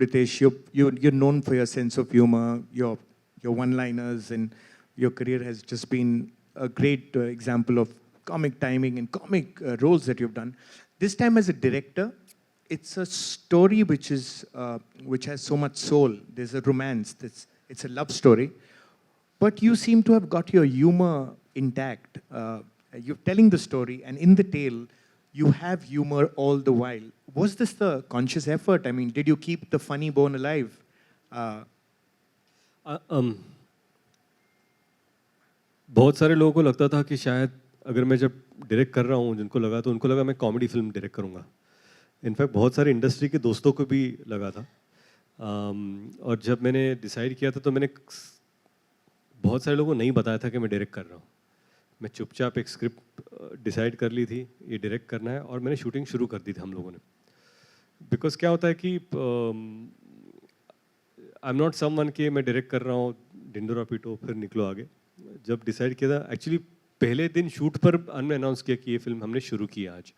Ritesh, you're known for your sense of humor, your one-liners, and your career has just been a great example of comic timing and comic roles that you've done. This time as a director, it's a story which has so much soul. There's a romance. It's a love story. But you seem to have got your humor intact. You're telling the story, and in the tale, you have humor all the while. Was this the conscious effort? I mean, did you keep the funny bone alive? बहुत सारे लोगों को लगता था कि शायद अगर मैं जब डायरेक्ट कर रहा हूँ तो उनको लगा मैं कॉमेडी फिल्म डायरेक्ट करूँगा. इनफैक्ट बहुत सारे इंडस्ट्री के दोस्तों को भी लगा था. और जब मैंने डिसाइड किया था तो मैंने बहुत सारे लोगों को नहीं बताया था कि मैं डायरेक्ट कर रहा हूँ. मैं चुपचाप एक स्क्रिप्ट डिसाइड कर ली थी, ये डायरेक्ट करना है, और मैंने शूटिंग शुरू कर दी थी हम लोगों ने. बिकॉज क्या होता है कि आई एम नॉट समवन कि मैं डायरेक्ट कर रहा हूँ डिंडोरा पीटो फिर निकलो आगे. जब डिसाइड किया था, एक्चुअली पहले दिन शूट पर हमने अनाउंस किया कि ये फिल्म हमने शुरू की आज.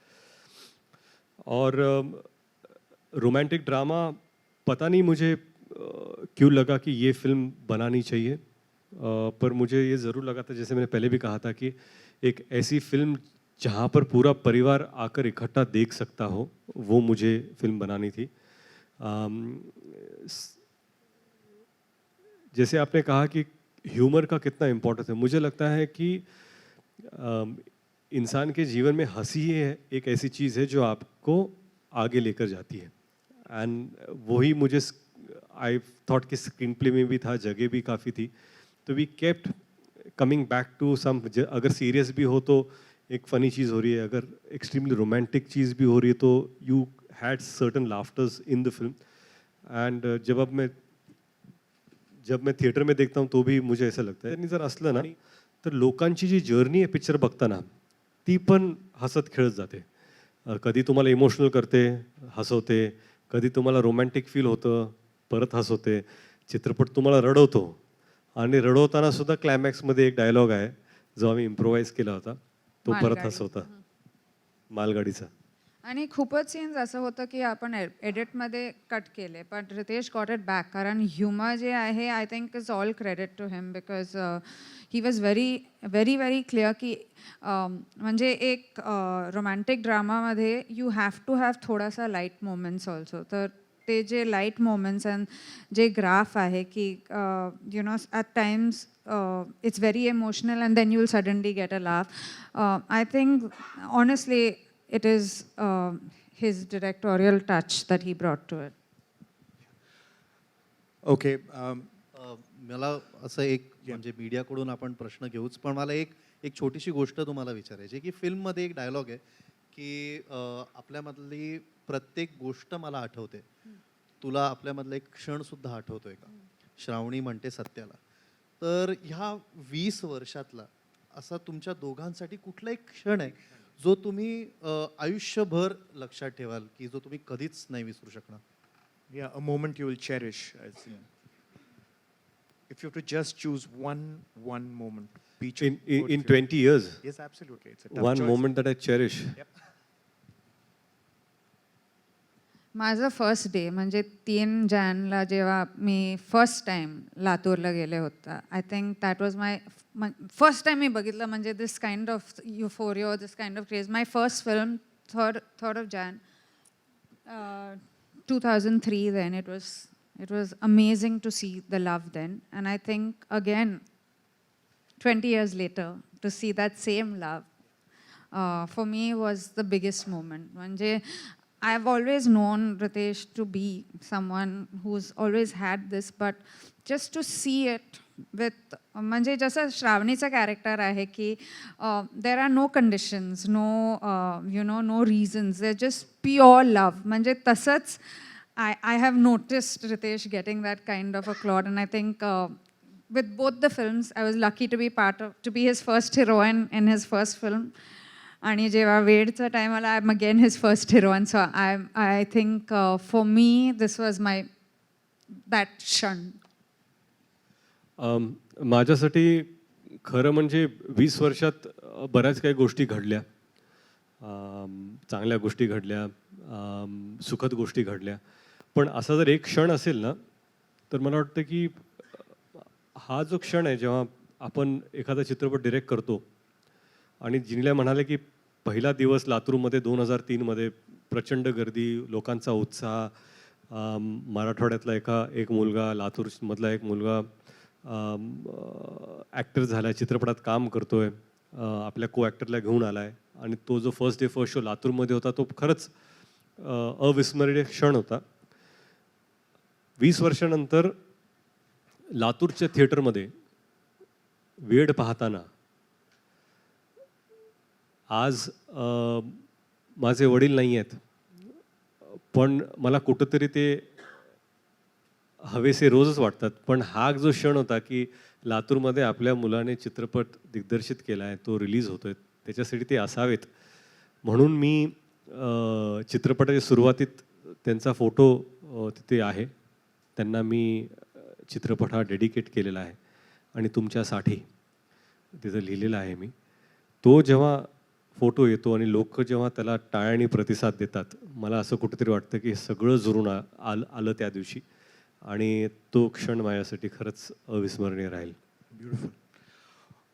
और रोमांटिक ड्रामा पता नहीं मुझे क्यों लगा कि ये फिल्म बनानी चाहिए, पर मुझे ये ज़रूर लगा था, जैसे मैंने पहले भी कहा था, कि एक ऐसी फिल्म जहाँ पर पूरा परिवार आकर इकट्ठा देख सकता हो, वो मुझे फिल्म बनानी थी. जैसे आपने कहा कि ह्यूमर का कितना इम्पोर्टेंस है, मुझे लगता है कि इंसान के जीवन में हंसी है एक ऐसी चीज़ है जो आपको आगे लेकर जाती है. एंड वही मुझे आई थॉट कि स्क्रीन प्ले में भी था, जगह भी काफ़ी थी, तो we kept coming back to some. अगर सीरियस भी हो तो एक फ़नी चीज़ हो रही है, अगर एक्सट्रीमली रोमांटिक चीज़ भी हो रही है तो you had certain laughters in the film. End जब मैं थिएटर में देखता हूँ तो भी मुझे असं लगतं त्यांनी जर असलं ना तर लोकांची जी जर्नी आहे पिक्चर बघताना ती पण हसत खेळत जाते. कधी तुम्हाला इमोशनल करते, हसवते, कधी तुम्हाला रोमॅन्टिक फील होतं, परत हसवते. चित्रपट तुम्हाला रडवतो आणि रडवताना सुद्धा क्लायमॅक्समध्ये एक डायलॉग आहे जो आम्ही इम्प्रोवाइज केला होता, तो परत मालगाडी. हसवता. मालगाडीचा. आणि खूपच सीन्स असं होतं की आपण एडिटमध्ये कट केले, पण रितेश गॉट इट बॅक. कारण ह्युमर जे आहे I think is all credit to him, because he was very very very clear की म्हणजे एक रोमॅन्टिक ड्रामामध्ये यू हॅव टू हॅव थोडासा लाईट मोमेंट्स ऑल्सो. तर ते जे लाईट मोमेंट्स अँड जे ग्राफ आहे की you know at times it's very emotional and then you'll suddenly get a laugh. I think honestly it is his directorial touch that he brought to it. Okay. मला असं एक म्हणजे मीडियाकडून आपण प्रश्न घेऊच, पण मला एक एक छोटीशी गोष्ट तुम्हाला विचारायची की फिल्ममध्ये एक डायलॉग आहे की आपल्यामधली प्रत्येक गोष्ट मला आठवते, तुला आपल्यामधला एक क्षण सुद्धा आठवतोय का? श्रावणी म्हणते सत्याला. तर ह्या 20 वर्षातला असा तुमच्या दोघांसाठी कुठला एक क्षण आहे जो तुम्ही आयुष्यभर लक्षात ठेवाल की जो तुम्ही कधीच नाही विसरू शकणार? Yeah, a moment you will cherish. If you have to just choose one moment, In 20 years, yes, absolutely, it's a tough one choice. moment that I cherish. Yep. माझं फर्स्ट डे म्हणजे 3 जॅनला जेव्हा मी फर्स्ट टाईम लातूरला गेले होता, I think that was my first time मी बघितलं म्हणजे this kind of euphoria, this kind of craze. My first film third of Jan 2003. then it was amazing to see the love then, and I think again 20 years later to see that same love for me was the biggest moment. म्हणजे I've always known Ritesh to be someone who's always had this, but just to see it with म्हणजे जसं श्रावणीचं कॅरेक्टर आहे की there are no conditions, no no reasons, they're just pure love. म्हणजे तसंच I have noticed Ritesh getting that kind of a plot, and I think with both the films I was lucky to be his first heroine in his first film. आणि जेव्हा वेडचा टाईम आला, I am again his first heroine. So I think for me this was my that क्षण. माझ्यासाठी खरं म्हणजे 20 वर्षात बऱ्याच काही गोष्टी घडल्या. चांगल्या गोष्टी घडल्या, सुखद गोष्टी घडल्या. पण असा जर एक क्षण असेल ना तर मला वाटतं की हा जो क्षण आहे जेव्हा आपण एखादा चित्रपट डिरेक्ट करतो आणि जिनीला म्हणाले की पहिला दिवस लातूरमध्ये 2003मध्ये प्रचंड गर्दी, लोकांचा उत्साह, मराठवाड्यातला एक मुलगा, लातूरमधला एक मुलगा ॲक्टर झाला आहे, चित्रपटात काम करतोय, आपल्या को ॲक्टरला घेऊन आला आहे आणि तो जो फर्स्ट डे फर्स्ट शो लातूरमध्ये होता तो खरंच अविस्मरणीय क्षण होता. 20 वर्षानंतर लातूरच्या थिएटरमध्ये वेड पाहताना आज माझे वडील नाही आहेत, पण मला कुठंतरी ते हवेसे रोजच वाटतात. पण हा जो क्षण होता की लातूरमध्ये आपल्या मुलाने चित्रपट दिग्दर्शित केला आहे, तो रिलीज होतो आहे, त्याच्यासाठी ते असावेत म्हणून मी चित्रपटाच्या सुरुवातीत त्यांचा फोटो तिथे आहे, त्यांना मी चित्रपट हा डेडिकेट केलेला आहे आणि तुमच्यासाठी तिथं लिहिलेलं आहे मी. तो जेव्हा फोटो येतो आणि लोक जेव्हा त्याला टाळ्याने प्रतिसाद देतात, मला असं कुठेतरी वाटतं की सगळं जुळून आलं त्या दिवशी आणि तो क्षण माझ्यासाठी खरंच अविस्मरणीय राहील. Beautiful.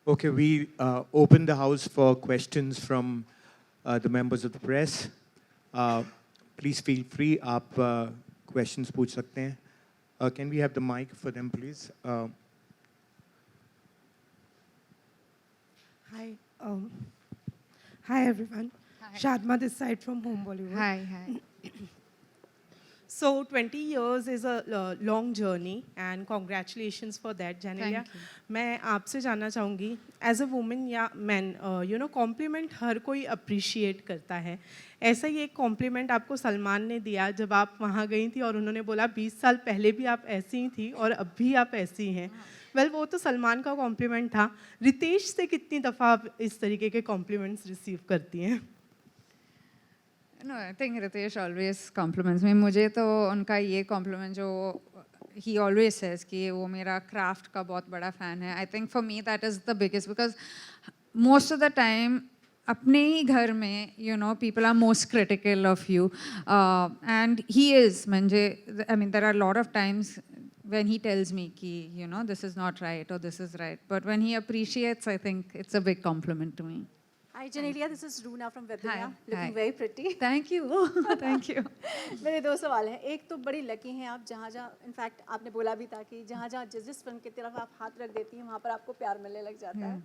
Okay, we open the house for questions from the members of the press. Please feel free. आप questions पूछ सकते हैं. Can we have the mic for them, please? Hi. Hi everyone. Hi. Shadma this side from Home Bollywood. High high. So 20 years is a long journey and congratulations for that, Genelia. Thank you. मैं आपसे जानना चाहूँगी एज अ वुमेन या मैन कॉम्प्लीमेंट हर कोई अप्रिशिएट करता है. ऐसा ही एक कॉम्प्लीमेंट आपको सलमान ने दिया जब आप वहाँ गई थी और उन्होंने बोला 20 साल पहले भी आप ऐसी ही थी और अब भी आप ऐसी हैं. वेल वो तो सलमान का कॉम्प्लीमेंट था. रितेश से कितनी दफ़ा आप इस तरीके के कॉम्प्लीमेंट्स रिसीव करती हैं? No, I think Ritesh always compliments me. मुझे तो उनका ये compliment जो he always says कि वो मेरा craft का बहुत बड़ा fan है. I think for me that is the biggest because most of the time अपने ही घर में people are most critical of you and he is म्हणजे I mean there are a lot of times when he tells me कि this is not right or this is right, but when he appreciates I think it's a big compliment to me. Hi, Genelia. This is Runa from Webina. Hi. Looking Hi. very pretty. Thank you. Thank you. मेरे दो सवाल हैं. एक तो बड़ी लकी हैं आप जहाँ इनफैक्ट आपने बोला भी था कि जहाँ जिस फिल्म की तरफ आप हाथ रख देती हैं वहाँ पर आपको प्यार मिलने लग जाता है.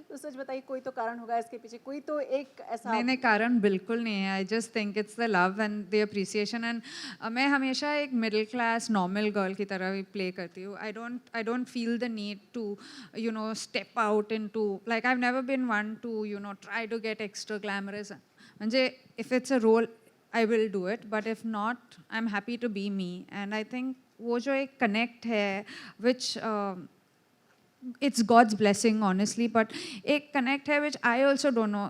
तो सच बताइए कोई तो कारण होगा इसके पीछे, कोई तो एक ऐसा. नहीं कारण बिल्कुल नहीं है. I just think it's the love end the appreciation end मैं हमेशा एक मिडिल क्लास नॉर्मल गर्ल की तरह ही प्ले करती हूँ. I don't feel the need to step out into like I have never been one to try to get extra glamorous. म्हणजे if it's a role I will do it, but if not I am happy to be me. And I think वो जो एक कनेक्ट है which it's God's blessing honestly, but एक connect है which I also don't know.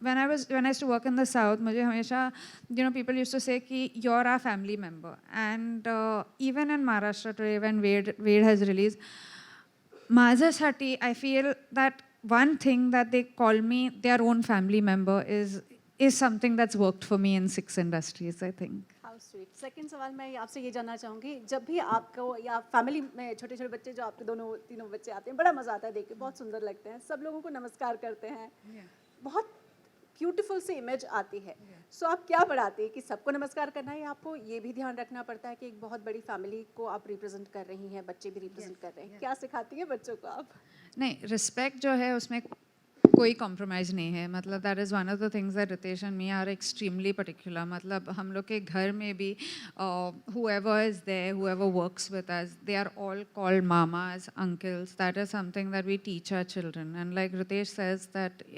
When I used to work in the South, मुझे हमेशा people used to say कि you're our family member, and even in Maharashtra today when Wade has released माझ्यासाठी I feel that one thing that they call me their own family member is something that's worked for me in 6 industries, I think. How sweet. Second सवाल मैं आपसे ये जानना चाहूँगी, जब भी आपको या फैमिली में छोटे छोटे बच्चे जो आपके तीनों बच्चे आते हैं, बड़ा मज़ा आता है देख के, बहुत सुंदर लगते हैं, सब लोगों को नमस्कार करते हैं, बहुत ब्यूटीफुल सी इमेज आती है. सो आप क्या पढ़ाती है कि सबको नमस्कार करना है या आपको ये भी ध्यान रखना पड़ता है कि एक बहुत बड़ी फैमिली को आप रिप्रेजेंट कर रही हैं, बच्चे भी रिप्रेजेंट कर रहे हैं, क्या सिखाती हैं बच्चों को आप? नहीं, रिस्पेक्ट जो है उसमें कोई कॉम्प्रोमाइज़ नहीं है. मतलब that is one of the things that Ritesh and me are extremely particular. मतलब हम लोग के घर में भी whoever is there, whoever works with us, they are all called mamas, uncles. That is something that we teach our children. And like Ritesh says that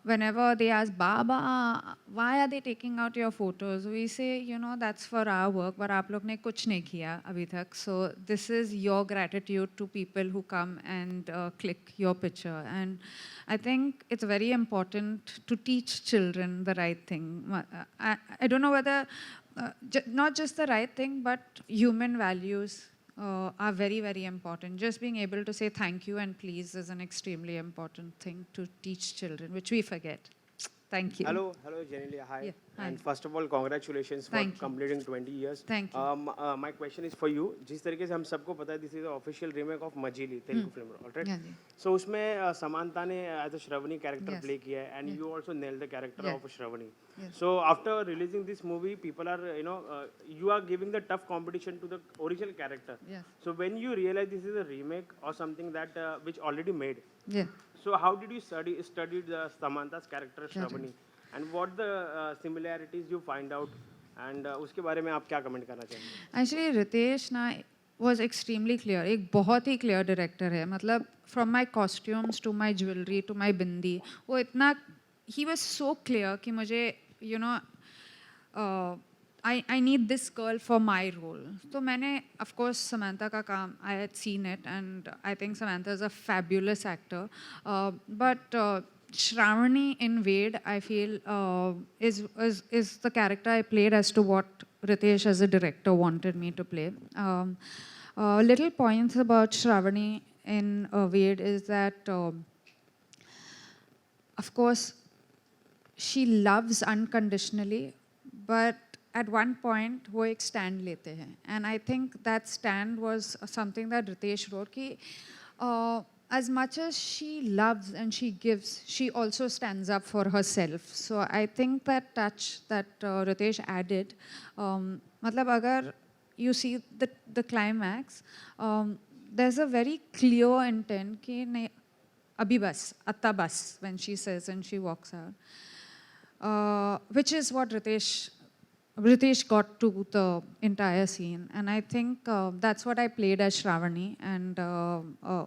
whenever they ask, Baba, why are they taking out your photos? We say, that's for our work, but आप लोग ने कुछ नहीं किया अभी तक. So this is your gratitude to people who come and click your picture. And I think it's very important to teach children the right thing. I don't know whether, not just the right thing, but human values are very, very important. Just being able to say thank you and please is an extremely important thing to teach children, which we forget. Thank you. Hello, Genelia. Hi. Yeah, hi. And first of all, congratulations for Thank you. completing 20 years. Thank you. My question is for you. जिस तरीके से हम सबको पता है, this is the official remake of मजीली, Telugu film, alright? Yeah, G. So उसमें समांता ने as a Shravani character Yes. play किया है, and you also nailed the character Yeah. of Shravani. Yes. So after releasing this movie, people are, you are giving the tough competition to the original character. Yes. So when you realize this is a remake or something that which already made, Yeah. so how did you study the Samantha's character Shravani? And what the similarities you find out, and उसके बारे में आप क्या कमेंट करना चाहेंगे? Actually, Ritesh ना was extremely clear. एक बहुत ही clear director है. मतलब from my costumes to my jewelry to my bindi, वो इतना he was so clear कि मुझे I need this girl for my role. तो मैंने of course Samantha का काम I had seen it, and I think Samantha is a fabulous actor. But Shravani in Wade, I feel is the character I played as to what Ritesh as a director wanted me to play. Little points about Shravani in Wade is that, of course, she loves unconditionally, but at one point वो एक stand लेते हैं, and I think that stand was something that Ritesh wrote कि as much as she loves and she gives, she also stands up for herself. So I think that touch that Ritesh added, मतलब अगर you see the climax, there's a very clear intent कि नहीं अभी बस अत्ता बस when she says and she walks out, which is what Ritesh Ritesh got to the entire scene, and I think that's what I played as Shravani. And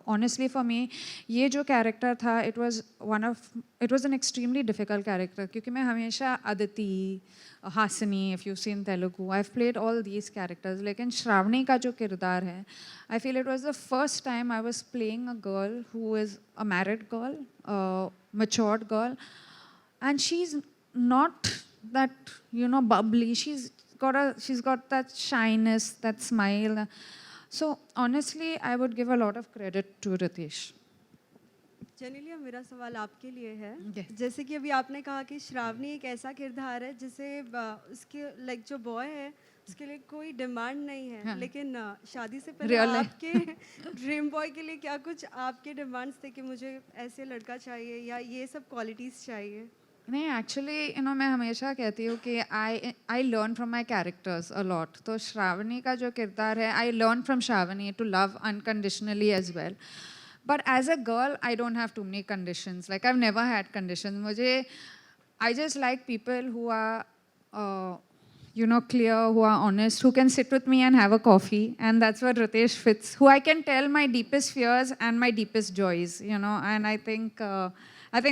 honestly, for me, ये जो character था, it was an extremely difficult character क्योंकि मैं हमेशा Aditi, Hasini, if you've seen Telugu, I've played all these characters. लेकिन Shravani का जो किरदार है, I feel it was the first time I was playing a girl who is a married girl, a matured girl, and she's not that, you know, bubbly. She's got that shyness, that smile. So honestly, I would give a lot of credit to Ritesh. Genelia, मेरा सवाल आपके लिए है. Yes. जैसे कि अभी आपने कहा कि श्रावणी एक ऐसा किरदार है जिसे उसके लाइक जो बॉय है उसके लिए कोई डिमांड नहीं है. हाँ. लेकिन शादी से पहले Real life. आपके ड्रीम बॉय के लिए क्या कुछ आपके डिमांड्स थे कि मुझे ऐसे लड़का चाहिए या ये सब क्वालिटीज़ चाहिए? नहीं, एक्चुअली यू नो मैं हमेशा कहती हूँ कि I learn from my characters a lot. तो श्रावणी का जो किरदार है, I learn from Shravani to love unconditionally as well. But as a girl I don't have too many conditions. Like I have never had conditions. मुझे I just like people who are you know, clear, who are honest, who can sit with me and have a coffee. And that's where Ritesh fits, who I can tell my deepest fears and my deepest joys, you know. And I think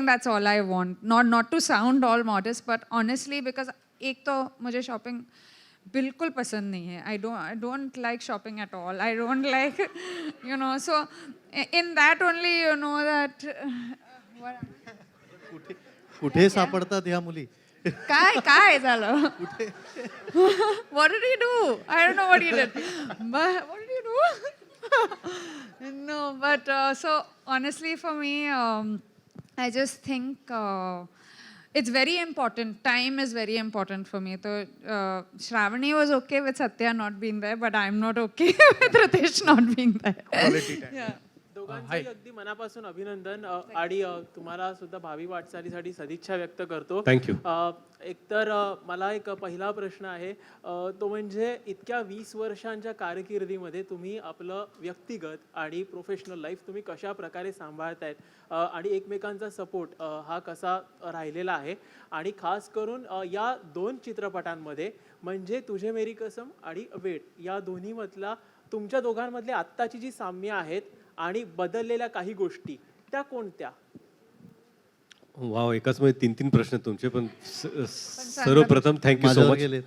that's all I want. Not to sound all modest, but honestly, because एक तो मुझे shopping बिल्कुल पसंद नहीं है. I don't like shopping at all. I don't like, you know, so in that only, you know, that कुठे सापडतात ह्या मुली? काय झालं? What did he do? I don't know what he did. But what did he do? No, but so honestly for me, I just think it's very important. Time is very important for me. So Shravani was okay with Satya not being there, but I'm not okay with Ritesh not being there. Quality time. Yeah. दोघांचंही अगदी मनापासून अभिनंदन आणि तुम्हाला सुद्धा भावी वाटचालीसाठी सदिच्छा व्यक्त करतो. थँक्यू. एकतर मला एक पहिला प्रश्न आहे, तो म्हणजे इतक्या 20 वर्षांच्या कारकिर्दीमध्ये तुम्ही आपलं व्यक्तिगत आणि प्रोफेशनल लाईफ तुम्ही कशा प्रकारे सांभाळतायत आणि एकमेकांचा सपोर्ट हा कसा राहिलेला आहे, आणि खास करून या 2 चित्रपटांमध्ये म्हणजे तुझे मेरी कसम आणि वेट या दोन्हीमधला तुमच्या दोघांमधले आत्ताची जी साम्य आहेत आणि बदललेल्या काही गोष्टी त्या कोणत्या? वाव, एकाच मध्ये 3 प्रश्न तुमचे. पण सर्वप्रथम थँक्यू सो माझ्यावर मच. गेलेत.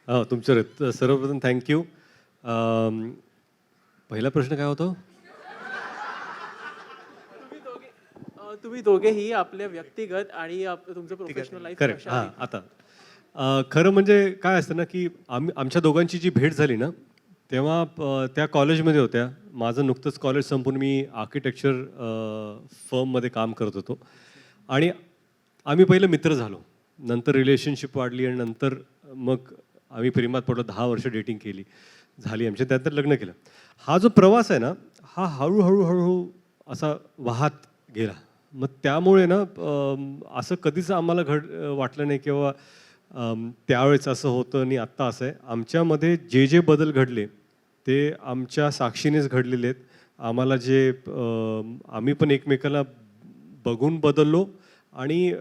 हो, तुमच्यावर सर्वप्रथम थँक्यू. पहिला प्रश्न काय होता? तुम्ही दोघेही आपल्या व्यक्तिगत आणि तुमचं प्रोफेशनल लाईफ करेक्ट. कशा हां, आता खरं म्हणजे काय असतं ना की आमच्या दोघांची जी भेट झाली ना, तेव्हा त्या कॉलेजमध्ये होत्या. माझं नुकतंच कॉलेज संपून मी आर्किटेक्चर फर्ममध्ये काम करत होतो, आणि आम्ही पहिलं मित्र झालो. नंतर रिलेशनशिप वाढली, आणि नंतर मग आम्ही प्रेमात पडलो. 10 वर्ष डेटिंग केली, झाली आमच्या. त्यानंतर लग्न केलं. हा जो प्रवास आहे ना, हा हळूहळू असा वाहत गेला. मग त्यामुळे ना असं कधीच आम्हाला वाटलं नाही किंवा त्यावेळेस असं होतं आणि आत्ता असं आहे. आमच्यामध्ये जे बदल घडले ते आमच्या साक्षीनेच घडलेले आहेत. आम्हाला जे आम्ही पण एकमेकाला बघून बदललो. आणि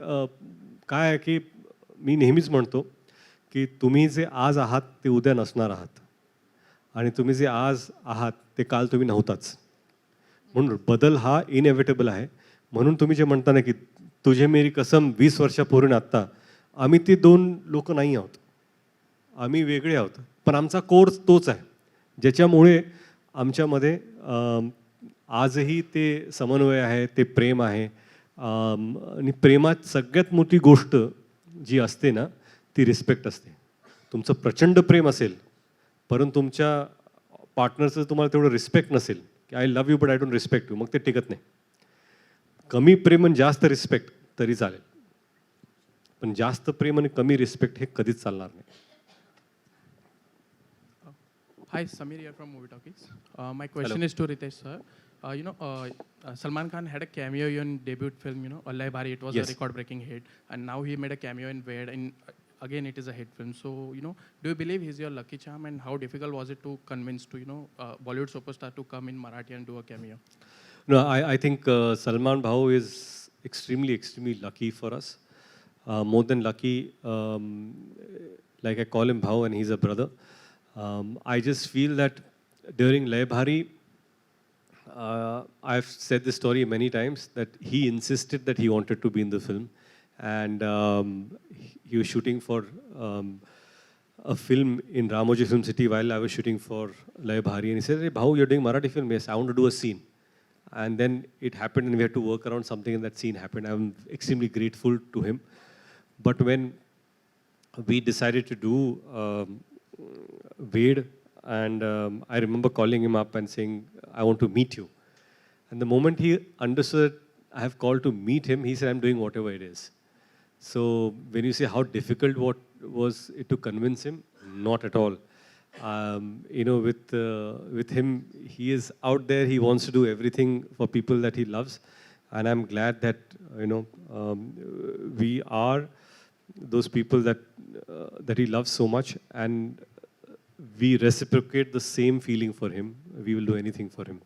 काय आहे की मी नेहमीच म्हणतो की तुम्ही जे आज आहात ते उद्या नसणार आहात, आणि तुम्ही जे आज आहात ते काल तुम्ही नव्हताच. म्हणून बदल हा इनएव्हिटेबल आहे. म्हणून तुम्ही जे म्हणता ना की तुझे मेरी कसम 20 वर्षापूर्वी आत्ता, आम्ही ते 2 लोक नाही आहोत. आम्ही वेगळे आहोत, पण आमचा कोर्स तोच आहे, ज्याच्यामुळे आमच्यामध्ये आजही ते समन्वय आहे, ते प्रेम आहे. आणि प्रेमात सगळ्यात मोठी गोष्ट जी असते ना ती रिस्पेक्ट असते. तुमचं प्रचंड प्रेम असेल, परंतु तुमच्या पार्टनरचं तुम्हाला तेवढं रिस्पेक्ट नसेल की I love you but I don't respect you, मग ते टिकत नाही. कमी प्रेम आणि जास्त रिस्पेक्ट तरी चालेल, पण जास्त प्रेम आणि कमी रिस्पेक्ट हे कधीच चालणार नाही. Hi, Samir here from Movie Talkies. My question is to Ritesh sir. Salman Khan had a cameo in debut film, Allah Bhari. It was Yes. a record-breaking hit, and now he made a cameo in Ved, and again it is a hit film. So, do you believe he's your lucky charm, and how difficult was it to convince Bollywood superstar to come in Marathi and do a cameo? No, I think Salman Bhau is extremely lucky for us. more than lucky. Like I call him Bhau and he's a brother. I just feel that during Lay Bhari, I've said this story many times that he insisted that he wanted to be in the film, and he was shooting for a film in Ramoji Film City while I was shooting for Lay Bhari, and he said, "Hey, Bhau, you're doing Marathi film?" Yes, I want to do a scene. And then it happened, and we had to work around something, and that scene happened. I'm extremely grateful to him. But when we decided to do Wade, and I remember calling him up and saying, "I want to meet you." And the moment he understood I have called to meet him, he said, "I'm doing whatever it is." So when you say how difficult what was it to convince him, not at all. With him, he is out there. He wants to do everything for people that he loves, and I'm glad that we are those people that he loves so much, and we reciprocate the same feeling for him. We will do anything for him.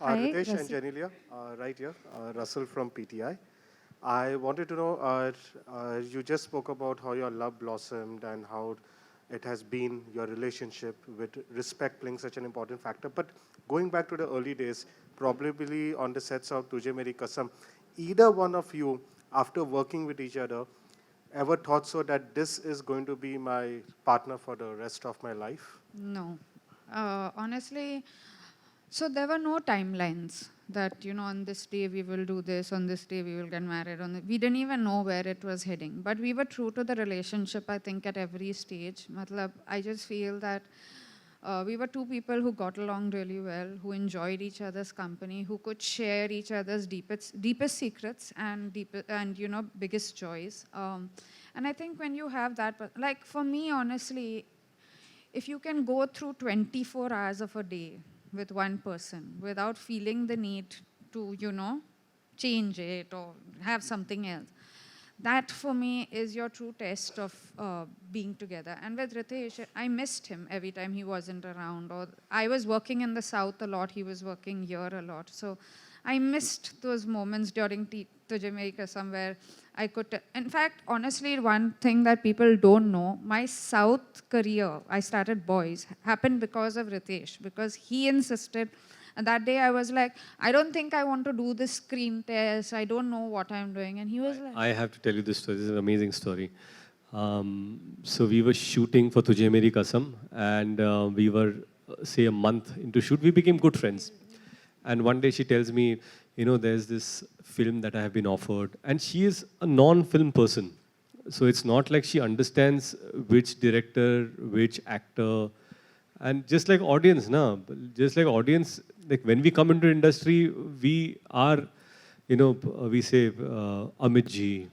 Hi, Ritesh and Genelia, right here, Russell from PTI. I wanted to know, you just spoke about how your love blossomed and how it has been your relationship with respect playing such an important factor. But going back to the early days, probably on the sets of Tujhe Meri Kasam, either one of you, after working with each other, ever thought so that this is going to be my partner for the rest of my life? No. Honestly, so there were no timelines that, on this day we will do this, on this day we will get married. We didn't even know where it was heading. But we were true to the relationship, I think, at every stage. I just feel that we were two people who got along really well, who enjoyed each other's company, who could share each other's deepest secrets and biggest joys. And I think when you have that, like for me, honestly, if you can go through 24 hours of a day with one person without feeling the need to, change it or have something else, that for me is your true test of being together. And with Ritesh, I missed him every time he wasn't around, or I was working in the South a lot, he was working here a lot. So I missed those moments during Tujhe Meri Kasam where I could, in fact, honestly, one thing that people don't know, my South career, I started Boys, happened because of Ritesh, because he insisted. And that day I was like, I don't think I want to do this screen test. I don't know what I'm doing. And he was like... I have to tell you this story. This is an amazing story. So we were shooting for Tujhe Meri Kasam, and we were, say, a month into shoot. We became good friends. And one day she tells me, there's this film that I have been offered. And she is a non-film person. So it's not like she understands which director, which actor. And just like audience, like when we come into industry, we are, we say Amit ji,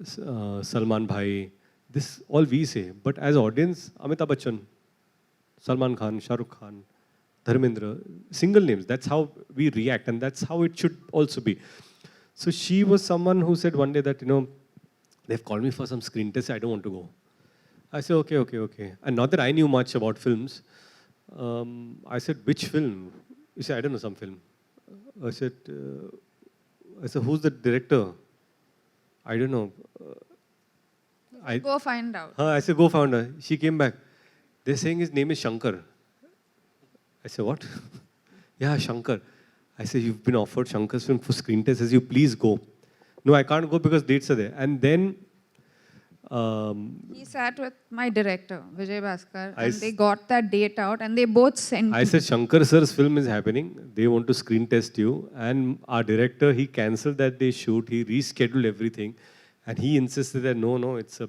Salman bhai, this all we say. But as audience, Amitabh Bachchan, Salman Khan, Shah Rukh Khan, Dharmendra, single names. That's how we react, and that's how it should also be. So she was someone who said one day that, they've called me for some screen test, I don't want to go. I said, okay. And not that I knew much about films. I said, which film? He said, I don't know, some film. I said, who's the director? I don't know. Go find out. I said, go find out. She came back. They're saying his name is Shankar. I said, what? Yeah, Shankar. I said, you've been offered Shankar's film for screen test. He says, you please go. No, I can't go because dates are there. And then... he sat with my director, Vijay Bhaskar, and they got that date out and they both sent I said, Shankar sir's film is happening. They want to screen test you. And our director, he cancelled that day shoot. He rescheduled everything. And he insisted that, no, it's a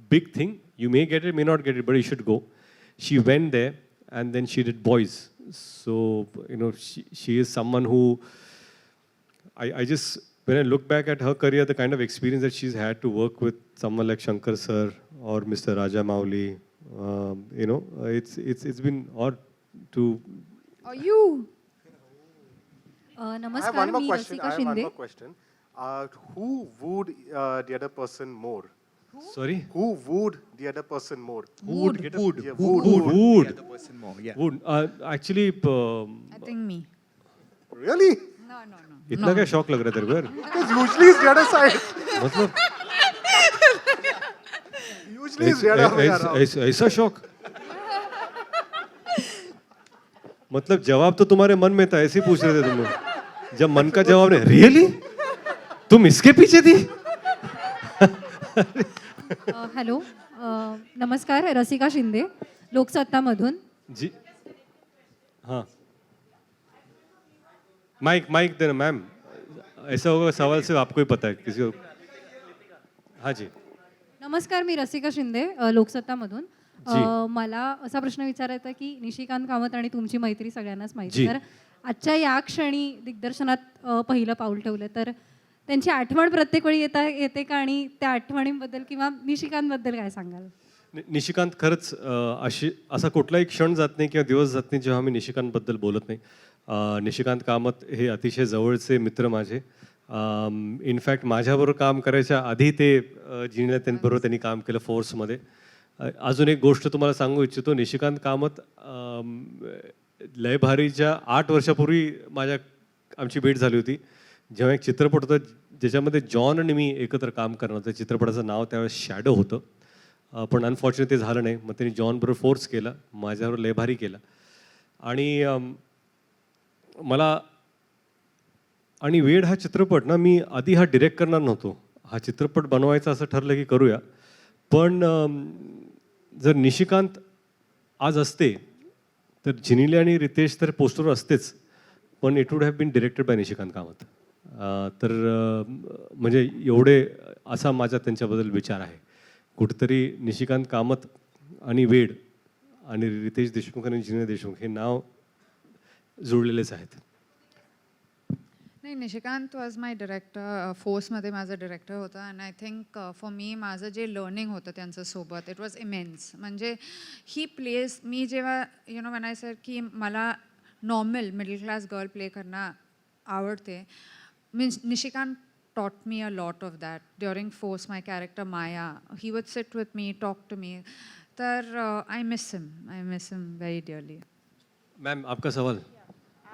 big thing. You may get it, may not get it, but you should go. She went there and then she did Boys. So, she is someone who, I just, when I look back at her career, the kind of experience that she's had to work with someone like Shankar sir or Mr. Raja Mauli, it's been odd to... Or you. I have one more question. Who wooed the other person more? Sorry? Who wooed the other person more? Wooed. Yeah, Wooed. The other person more, yeah. Wood. Actually, I think me. Really? No. इतना क्या शौक लग रहा है तेरे को यार? Because usually it's the other side. मतलब Please, Rihanna, we are out. ऐसा शौक मतलब जवाब तो तुम्हारे मन में था, ऐसे ही पूछ रहे थे तुम लोग। जब मन का जवाब नहीं, रियली तुम इसके पीछे थी? हॅलो, नमस्कार, रसिका शिंदे, लोकसत्तामधून. जी हाँ, माइक देना मैम. ऐसा होगा सवाल सिर्फ आपको ही पता है, किसी को. हाँ जी. नमस्कार, मी रसिका शिंदे, लोकसत्तामधून. मला असा प्रश्न विचारायचा की निशिकांत कामत आणि तुमची मैत्री सगळ्यांनाच माहिती. तर आजच्या या क्षणी दिग्दर्शनात पहिलं पाऊल ठेवलं, तर त्यांची आठवण प्रत्येक वेळी येते का, आणि त्या आठवणींबद्दल किंवा निशिकांतबद्दल काय सांगाल? निशिकांत खरंच असा कुठलाही क्षण जात नाही किंवा दिवस जात नाही जेव्हा मी निशिकांतबद्दल बोलत नाही. निशिकांत कामत हे अतिशय जवळचे मित्र माझे. इनफॅक्ट माझ्याबरोबर काम करायच्या आधी ते जिनेलिया त्यांच्याबरोबर त्यांनी काम केलं फोर्समध्ये. अजून एक गोष्ट तुम्हाला सांगू इच्छितो, निशिकांत कामत लय भारीच्या 8 वर्षापूर्वी आमची भेट झाली होती, जेव्हा एक चित्रपट होता ज्याच्यामध्ये जॉन आणि मी एकत्र काम करणार होतं. चित्रपटाचं नाव त्यावेळेस शॅडो होतं, पण अनफॉर्च्युनेट ते झालं नाही. मग त्यांनी जॉनबरोबर फोर्स केला, माझ्याबरोबर लय भारी केला. आणि मला आणि वेड हा चित्रपट ना, मी आधी हा डिरेक्ट करणार नव्हतो. हा चित्रपट बनवायचा असं ठरलं की करूया, पण जर निशिकांत आज असते तर जिनेलिया आणि रितेश तर पोस्टरवर असतेच, पण it would have been directed by Nishikant Kamat. तर म्हणजे एवढे असा माझा त्यांच्याबद्दल विचार आहे. कुठेतरी निशिकांत कामत आणि वेड आणि रितेश देशमुख आणि जिनेलिया देशमुख हे नाव जुळलेलेच आहेत. नाही, निशिकांत वॉज माय डिरेक्टर, फोर्समध्ये माझा डिरेक्टर होता. And I think for me माझं जे लर्निंग होतं त्यांच्यासोबत, इट वॉज इमेन्स. म्हणजे ही प्लेस, मी जेव्हा वेन आय सेड की मला normal middle class girl play करणं आवडते, means Nishikant taught me a lot of that. During Force, my character Maya, he would sit with me, talk to me. I miss him. I miss him very dearly. Ma'am, आपका सवाल.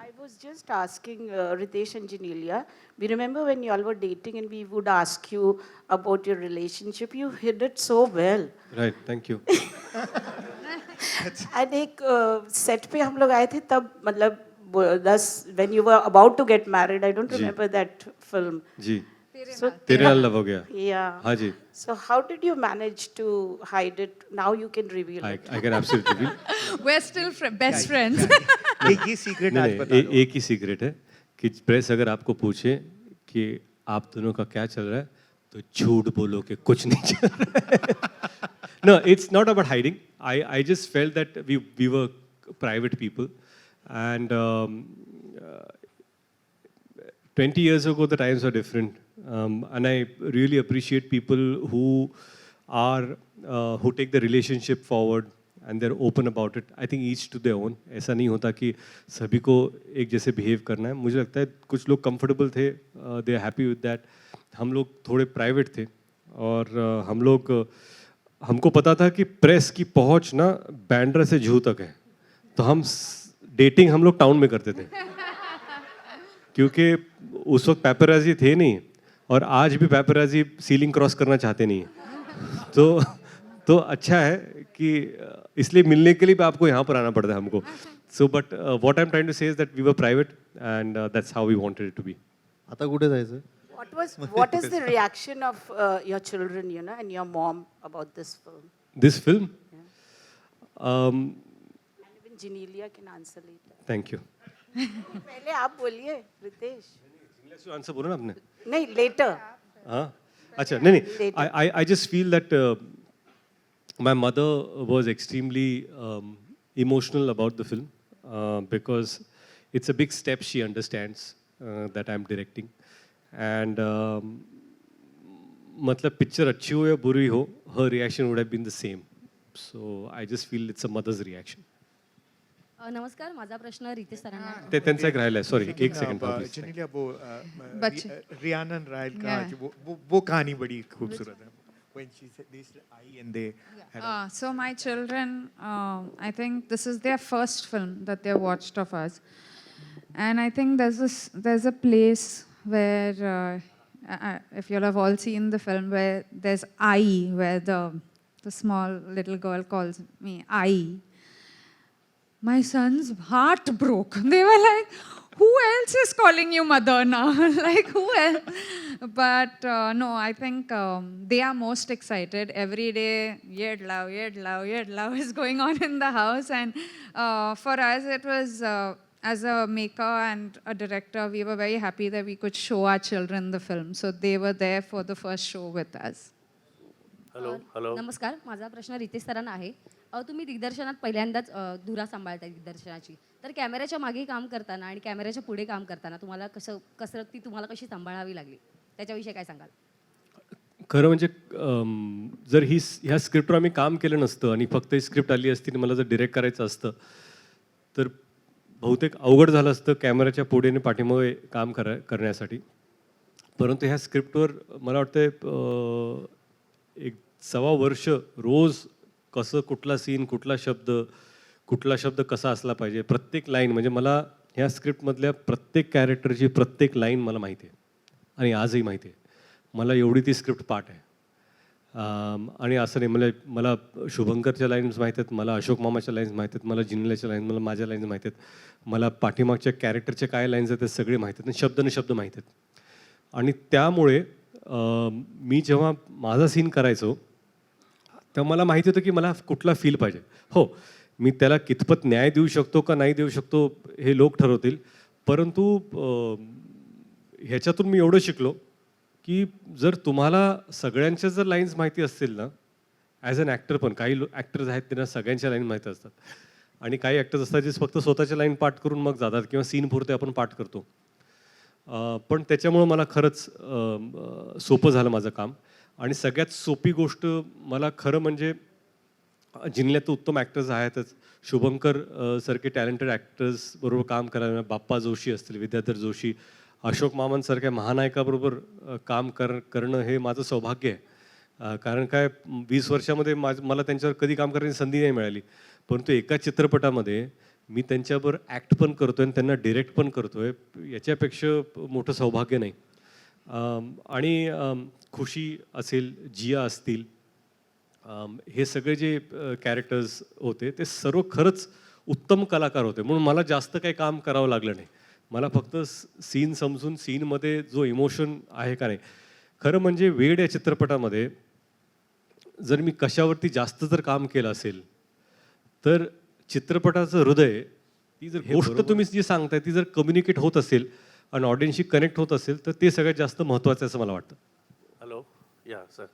I was just asking Ritesh and Genelia. We remember when you all were dating and we would ask you about your relationship. You hid it so well. Right, thank you. And एक set पे हम लोग आए थे तब, मतलब when you were about to get married, I don't remember that film. G. So तेरे नाल लव हो गया. Yeah. हाँ जी. So how did you manage to hide it? Now you can reveal it. I can absolutely reveal. We're still best friends. एक ही सीक्रेट आज बता दो. एक ही सीक्रेट है कि प्रेस अगर आपको पूछे कि आप दोनों का क्या चल रहा है, तो झूठ बोलो कि कुछ नहीं चल रहा है. No, it's not about hiding. I just felt that we were private people, and 20 years ago the times were different. And I really appreciate people who take the relationship forward and they're open about it. I think each to their own. ऐसा नहीं होता कि सभी को एक जैसे behave करना है. मुझे लगता है कुछ लोग comfortable थे, they are happy with that. हम लोग थोड़े private थे, और हमको पता था कि प्रेस की पहुंच ना बैंड्रा से जूहू तक है, तो डेटिंग हम लोग टाउन में करते थे, क्योंकि उस वक्त पैपराजी थे नहीं, और आज भी पैपराजी सीलिंग क्रॉस करना चाहते नहीं हैं. तो अच्छा है कि इसलिए मिलने के लिए भी आपको यहाँ पर आना पड़ता है हमको. So but what I am trying to say is that we were private and that's how we wanted it to be. आता कुठे जायचं? What is the reaction of your children, and your mom about this film? This film? And even Genelia can answer later. Thank you. पहले आप बोलिए, रितेश. इंग्लिश आंसर बोलो ना आपने. नहीं, later. हाँ, अच्छा, नहीं. I just feel that my mother was extremely emotional about the film, because it's a big step. She understands that I'm directing, and मतलब पिक्चर अच्छी हो या बुरी हो, her reaction would have been the same. So I just feel it's a mother's reaction. नमस्कार, माझा प्रश्न रितेश सरांना. ते त्यांचा एक राहिला आहे. सॉरी, एक सेकंड. जिनेलिया, वो रियानन रायल का वो कहानी बड़ी खूबसूरत है. When she said this I and they had So my children, I think this is their first film that they watched of us, and I think there's a place where if you'll have all seen the film, where there's I, where the the small little girl calls me Ai. My son's heart broke. They were like, who else is calling you mother now? Like, who else? But no, I think they are most excited. Every day, yed love is going on in the house. And for us, it was, as a maker and a director, we were very happy that we could show our children the film. So they were there for the first show with us. Hello नमस्कार, माझा प्रश्न रितेश सरांना आहे. तुम्ही दिग्दर्शनात पहिल्यांदाच धुरा सांभाळताय दिग्दर्शनाची, तर कॅमेऱ्याच्या मागे काम करताना आणि कॅमेऱ्याच्या पुढे काम करताना तुम्हाला कसरत ती तुम्हाला कशी सांभाळावी लागली, त्याच्याविषयी काय सांगाल? खरं म्हणजे जर ह्या स्क्रिप्टवर आम्ही काम केलं नसतं आणि फक्त ही स्क्रिप्ट आली असती आणि मला जर डिरेक्ट करायचं असतं तर बहुतेक अवघड झालं असतं कॅमेऱ्याच्या पुढे आणि पाठीमागे काम करण्यासाठी. परंतु ह्या स्क्रिप्टवर मला वाटतं एक 1.25 वर्ष रोज कसं कुठला सीन, कुठला शब्द कसा असला पाहिजे, प्रत्येक लाईन, म्हणजे मला ह्या स्क्रिप्टमधल्या प्रत्येक कॅरेक्टरची प्रत्येक लाईन मला माहिती आहे आणि आजही माहिती आहे. मला एवढी ती स्क्रिप्ट पाठ आहे. आणि असं नाही, मला शुभंकरच्या लाईन्स माहीत आहेत, मला अशोक मामाच्या लाईन्स माहीत आहेत, मला जिनेल्याच्या लाईन्स, मला माझ्या लाईन्स माहीत आहेत, मला पाठीमागच्या कॅरेक्टरच्या काय लाईन्स आहेत ते सगळे माहीत आहेत आणि शब्द माहीत आहेत. आणि त्यामुळे मी जेव्हा माझा सीन करायचो तेव्हा मला माहिती होतं की मला कुठला फील पाहिजे. हो, मी त्याला कितपत न्याय देऊ शकतो का नाही देऊ शकतो हे लोक ठरवतील, परंतु ह्याच्यातून मी एवढं शिकलो की जर तुम्हाला सगळ्यांच्या जर लाईन्स माहिती असतील ना, ॲज अन ॲक्टर पण काही ॲक्टर्स आहेत त्यांना सगळ्यांच्या लाईन माहिती असतात आणि काही ॲक्टर्स असतात जे फक्त स्वतःच्या लाईन पाठ करून मग जातात किंवा सीन पुरते आपण पाठ करतो. पण त्याच्यामुळं मला खरंच सोपं झालं माझं काम. आणि सगळ्यात सोपी गोष्ट मला खरं म्हणजे जिल्ह्यात उत्तम ॲक्टर्स आहेतच, शुभंकर सारखे टॅलेंटेड ॲक्टर्स बरोबर काम करायला, बाप्पा जोशी असतील, विद्याधर जोशी, अशोक मामांसारख्या महानायकाबरोबर काम करणं हे माझं सौभाग्य आहे. कारण काय 20 वर्षामध्ये मला त्यांच्यावर कधी काम करण्याची संधी नाही मिळाली, परंतु एका चित्रपटामध्ये मी त्यांच्याबरोबर ॲक्ट पण करतो आहे आणि त्यांना डिरेक्ट पण करतो आहे, याच्यापेक्षा मोठं सौभाग्य नाही. आणि खुशी असेल, जिया असतील, हे सगळे जे कॅरेक्टर्स होते ते सर्व खरंच उत्तम कलाकार होते, म्हणून मला जास्त काही काम करावं लागलं नाही. मला फक्त सीन समजून सीनमध्ये जो इमोशन आहे का नाही. खरं म्हणजे वेड या चित्रपटामध्ये जर मी कशावरती जास्त जर काम केलं असेल तर चित्रपटाचं हृदय, ती जर गोष्ट तुम्ही जी सांगताय ती जर कम्युनिकेट होत असेल आणि ऑडियन्सशी कनेक्ट होत असेल तर ते सगळ्यात जास्त महत्त्वाचं असं मला वाटतं. Hello, yeah, sir.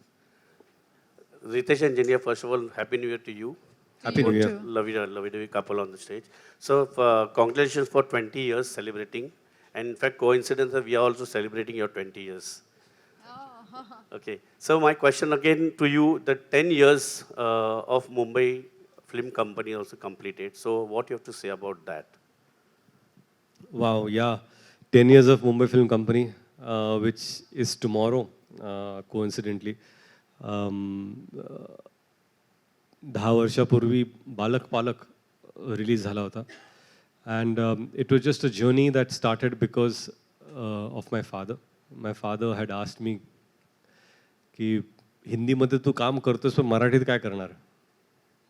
Ritesh and Genelia, first of all, Happy New Year to you. Happy New Year. Lovely couple on the stage. So, congratulations for 20 years celebrating. And in fact, coincidence, we are also celebrating your 20 years. Okay. So, my question again to you: the 10 years of Mumbai Film Company also completed. So, what you have to say about that? Wow, yeah. 10 years of Mumbai Film Company, which is tomorrow. Coincidentally 10 वर्षापूर्वी बालक पालक रिलीज झाला होता. And it was just a journey that started because of my father. My father had asked me की हिंदीमध्ये तू काम करतोस पण मराठीत काय करणार,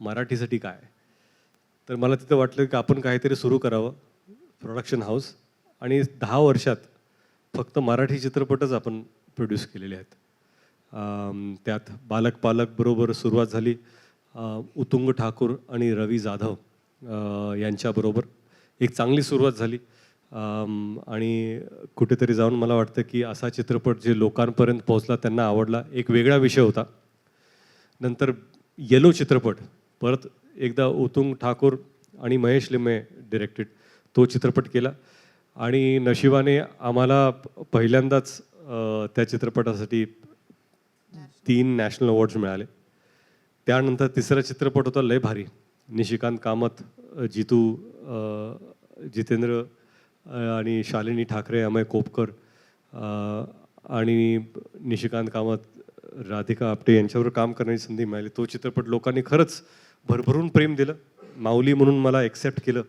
मराठीसाठी काय. तर मला तिथं वाटलं की आपण काहीतरी सुरू करावं, प्रोडक्शन हाऊस, आणि 10 वर्षात फक्त मराठी चित्रपटच आपण प्रोड्यूस केलेले आहेत. त्यात बालक पालक बरोबर सुरुवात झाली उत्तुंग ठाकूर आणि रवी जाधव यांच्याबरोबर एक चांगली सुरुवात झाली. आणि कुठेतरी जाऊन मला वाटतं की असा चित्रपट जे लोकांपर्यंत पोहोचला, त्यांना आवडला, एक वेगळा विषय होता. नंतर येलो चित्रपट परत एकदा उत्तुंग ठाकूर आणि महेश लिमये डिरेक्टेड तो चित्रपट केला आणि नशिबाने आम्हाला पहिल्यांदाच त्या चित्रपटासाठी 3 नॅशनल अवॉर्ड्स मिळाले. त्यानंतर तिसरा चित्रपट होता लय भारी, निशिकांत कामत, जितेंद्र आणि शालिनी ठाकरे, अमय कोपकर आणि निशिकांत कामत, राधिका आपटे यांच्यावर काम करण्याची संधी मिळाली. तो चित्रपट लोकांनी खरंच भरभरून प्रेम दिलं, माऊली म्हणून मला एक्सेप्ट केलं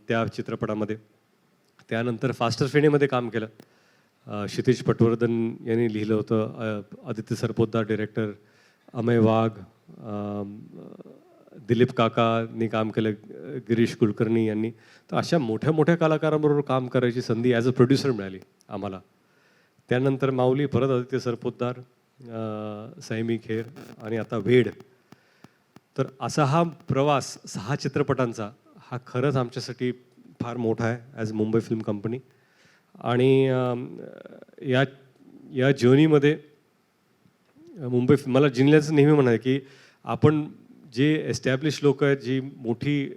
त्या चित्रपटामध्ये. त्यानंतर फास्टर फेणेमध्ये काम केलं, क्षितिज पटवर्धन यांनी लिहिलं होतं, आदित्य सरपोतदार डिरेक्टर, अमय वाघ, दिलीप काकांनी काम केलं, गिरीश कुलकर्णी यांनी. तर अशा मोठ्या मोठ्या कलाकारांबरोबर काम करायची संधी ॲज अ प्रोड्युसर मिळाली आम्हाला. त्यानंतर माऊली, परत आदित्य सरपोतदार, सैमी खेर आणि आता वेड. तर असा हा प्रवास 6 चित्रपटांचा हा खरंच आमच्यासाठी फार मोठा आहे ॲज मुंबई फिल्म कंपनी. आणि या जर्नीमध्ये मला जिनेलियाचं नेहमी म्हणाय की आपण जे एस्टॅब्लिश लोक आहेत, जी मोठी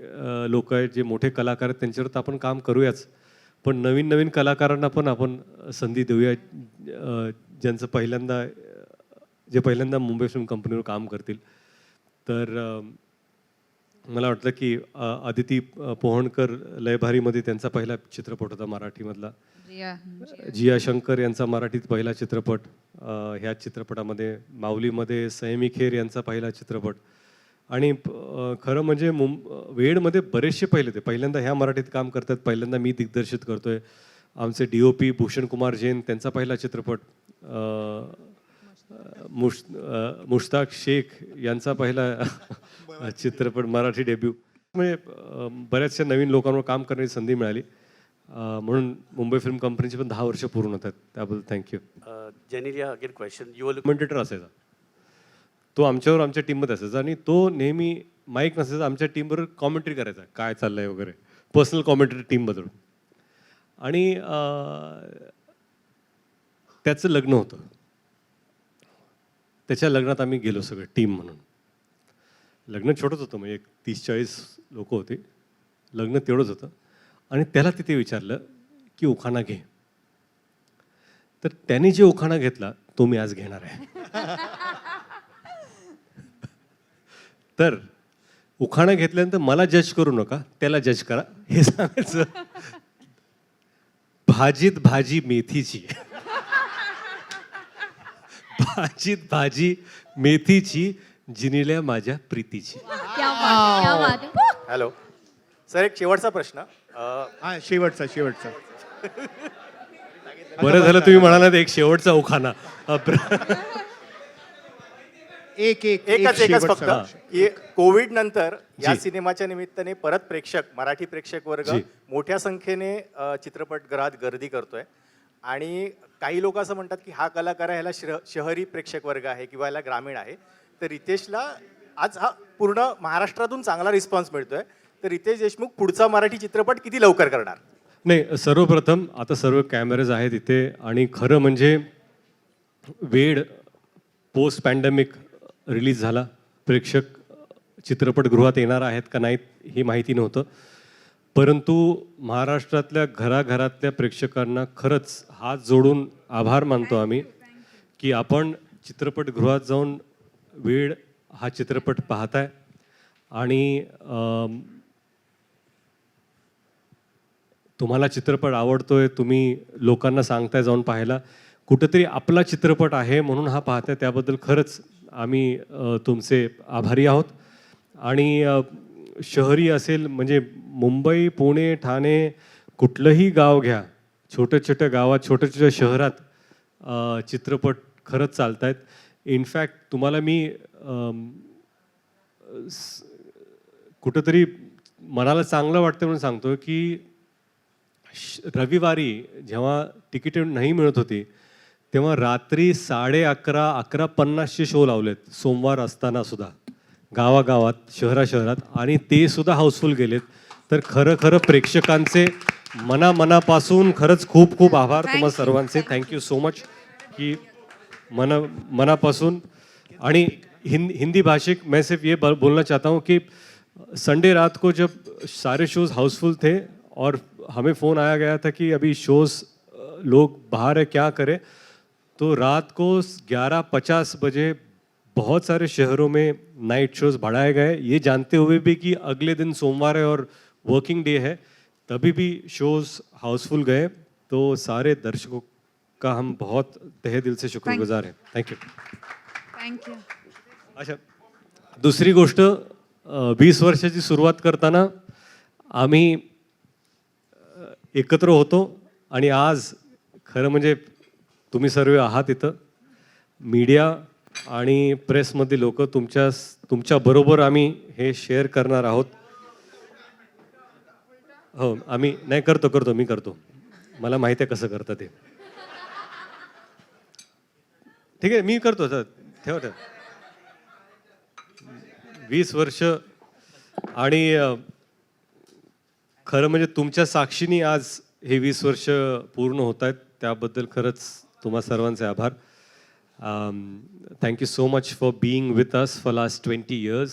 लोक आहेत, जे मोठे कलाकार आहेत, त्यांच्यावर तर आपण काम करूयाच, पण नवीन नवीन कलाकारांना पण आपण संधी देऊया, ज्यांचं पहिल्यांदा मुंबई फिल्म कंपनीवर काम करतील. तर मला वाटलं की अदिती पोहणकर लयभारीमध्ये त्यांचा पहिला चित्रपट होता मराठीमधला. जिया शंकर यांचा मराठीत पहिला चित्रपट. ह्या चित्रपटामध्ये माऊलीमध्ये सैमी खेर यांचा पहिला चित्रपट. आणि खरं म्हणजे वेडमध्ये बरेचसे पहिल्यांदा ह्या मराठीत काम करतात, पहिल्यांदा मी दिग्दर्शित करतोय. आमचे DOP भूषण कुमार जैन, त्यांचा पहिला चित्रपट. मुश्ताक शेख यांचा पहिला चित्रपट, मराठी डेब्यू. म्हणजे बऱ्याचशा नवीन लोकांवर काम करण्याची संधी मिळाली. म्हणून मुंबई फिल्म कंपनीचे पण 10 वर्ष पूर्ण होतात, त्याबद्दल thank you. Genelia, again question. You were commentator असायचा तो, आमच्या टीममध्ये असायचा, आणि तो नेहमी माईक नसायचा, आमच्या टीमबरोबर कॉमेंट्री करायचा, काय चाललंय वगैरे, पर्सनल कॉमेंट्री टीमबरोबर. आणि त्याचं लग्न होतं. त्याच्या लग्नात आम्ही गेलो सगळं टीम म्हणून. लग्न छोटंच होतं, म्हणजे 30-40 लोक होते. लग्न तेवढंच होतं. आणि त्याला तिथे विचारलं की उखाणा घे. तर त्याने जे उखाणा घेतला तो मी आज घेणार आहे. तर उखाणा घेतल्यानंतर मला जज करू नका, त्याला जज करा हे सांगायचं. भाजीत भाजी मेथीची, भाजीत भाजी मेथीची, जिनेलिया माझ्या प्रीतीची. हॅलो सर, एक शेवटचा प्रश्न. शेवटचा. बरं झालं तुम्ही म्हणालात एक शेवटचा उखाणा. एकच फक्त की कोविड नंतर या सिनेमाच्या निमित्ताने परत मराठी प्रेक्षक वर्ग मोठ्या संख्येने चित्रपटगृहात गर्दी करतोय. आणि काही लोक असं म्हणतात की हा कलाकार आहे, ह्याला शहरी प्रेक्षक वर्ग आहे किंवा ह्याला ग्रामीण आहे. तर रितेशला आज हा पूर्ण महाराष्ट्रातून चांगला रिस्पॉन्स मिळतोय. तर रितेश देशमुख पुढचा मराठी चित्रपट किती लवकर करणार? नाही, सर्वप्रथम आता सर्व कॅमेरेज आहेत इथे. आणि खरं म्हणजे वेड पोस्ट पॅन्डेमिक रिलीज झाला. प्रेक्षक चित्रपटगृहात येणार आहेत का नाहीत ही माहिती नव्हतं, परंतु महाराष्ट्रातल्या घराघरातल्या प्रेक्षकांना खरंच हात जोडून आभार मानतो आम्ही की आपण चित्रपटगृहात जाऊन वेड हा चित्रपट पाहताय. आणि तुम्हाला चित्रपट आवडतोय, तुम्ही लोकांना सांगताय जाऊन पाहायला, कुठेतरी आपला चित्रपट आहे म्हणून हा पाहताय, त्याबद्दल खरंच आम्ही तुमचे आभारी आहोत. आणि शहरी असेल म्हणजे मुंबई, पुणे, ठाणे, कुठलंही गाव घ्या, छोट्या छोट्या गावात, छोट्या छोट्या शहरात चित्रपट खरंच चालत आहेत. इनफॅक्ट तुम्हाला मी कुठंतरी मनाला चांगलं वाटतं म्हणून सांगतो की रविवारी जेव्हा तिकीटे नाही मिळत होती तेव्हा रात्री 11:30, 11:50चे शो लावलेत सोमवार असताना सुद्धा गावागावात, शहरात, आणि ते सुद्धा हाऊसफुल गेलेत. तर खरं प्रेक्षकांचे मनापासून खरंच खूप खूप आभार तुम्हा सर्वांचे. थँक्यू सो मच की मनापासून. आणि हिंदी भाषिक मैं सिर्फ ये बोलना चाहता हूँ कि संडे रात को जब सारे शोज़ हाउसफुल थे और हमें फ़ोन आया गया था कि अभी शोज़ लोग बाहर है, क्या करें, तो रात को 11:50 बजे बहुत सारे शहरों में नाइट शोज़ बढ़ाए गए, ये जानते हुए भी कि अगले दिन सोमवार है और वर्किंग डे है, तभी भी शोज़ हाउसफुल गए. तो सारे दर्शकों का हम बहुत तहे दिल से शुक्रगुजार हैं. Thank you. अच्छा, दुसरी गोष्ट, 20 वर्षाची सुरुवात करताना आम्ही एकत्र होतो आणि आज खरं म्हणजे तुम्ही सर्व आहात इथं, मीडिया, आणि प्रेसमध्ये लोक तुमच्याबरोबर आम्ही हे शेअर करणार आहोत. हो, आम्ही नाही करतो मी करतो. मला माहिती आहे कसं करतं ते. ठीक आहे, मी करतो सर. ठेवा. 20 वर्ष आणि खरं म्हणजे तुमच्या साक्षीने आज हे 20 वर्ष पूर्ण होत आहेत. त्याबद्दल खरंच तुम्हा सर्वांचे आभार. Thank you so much for being with us for last 20 years.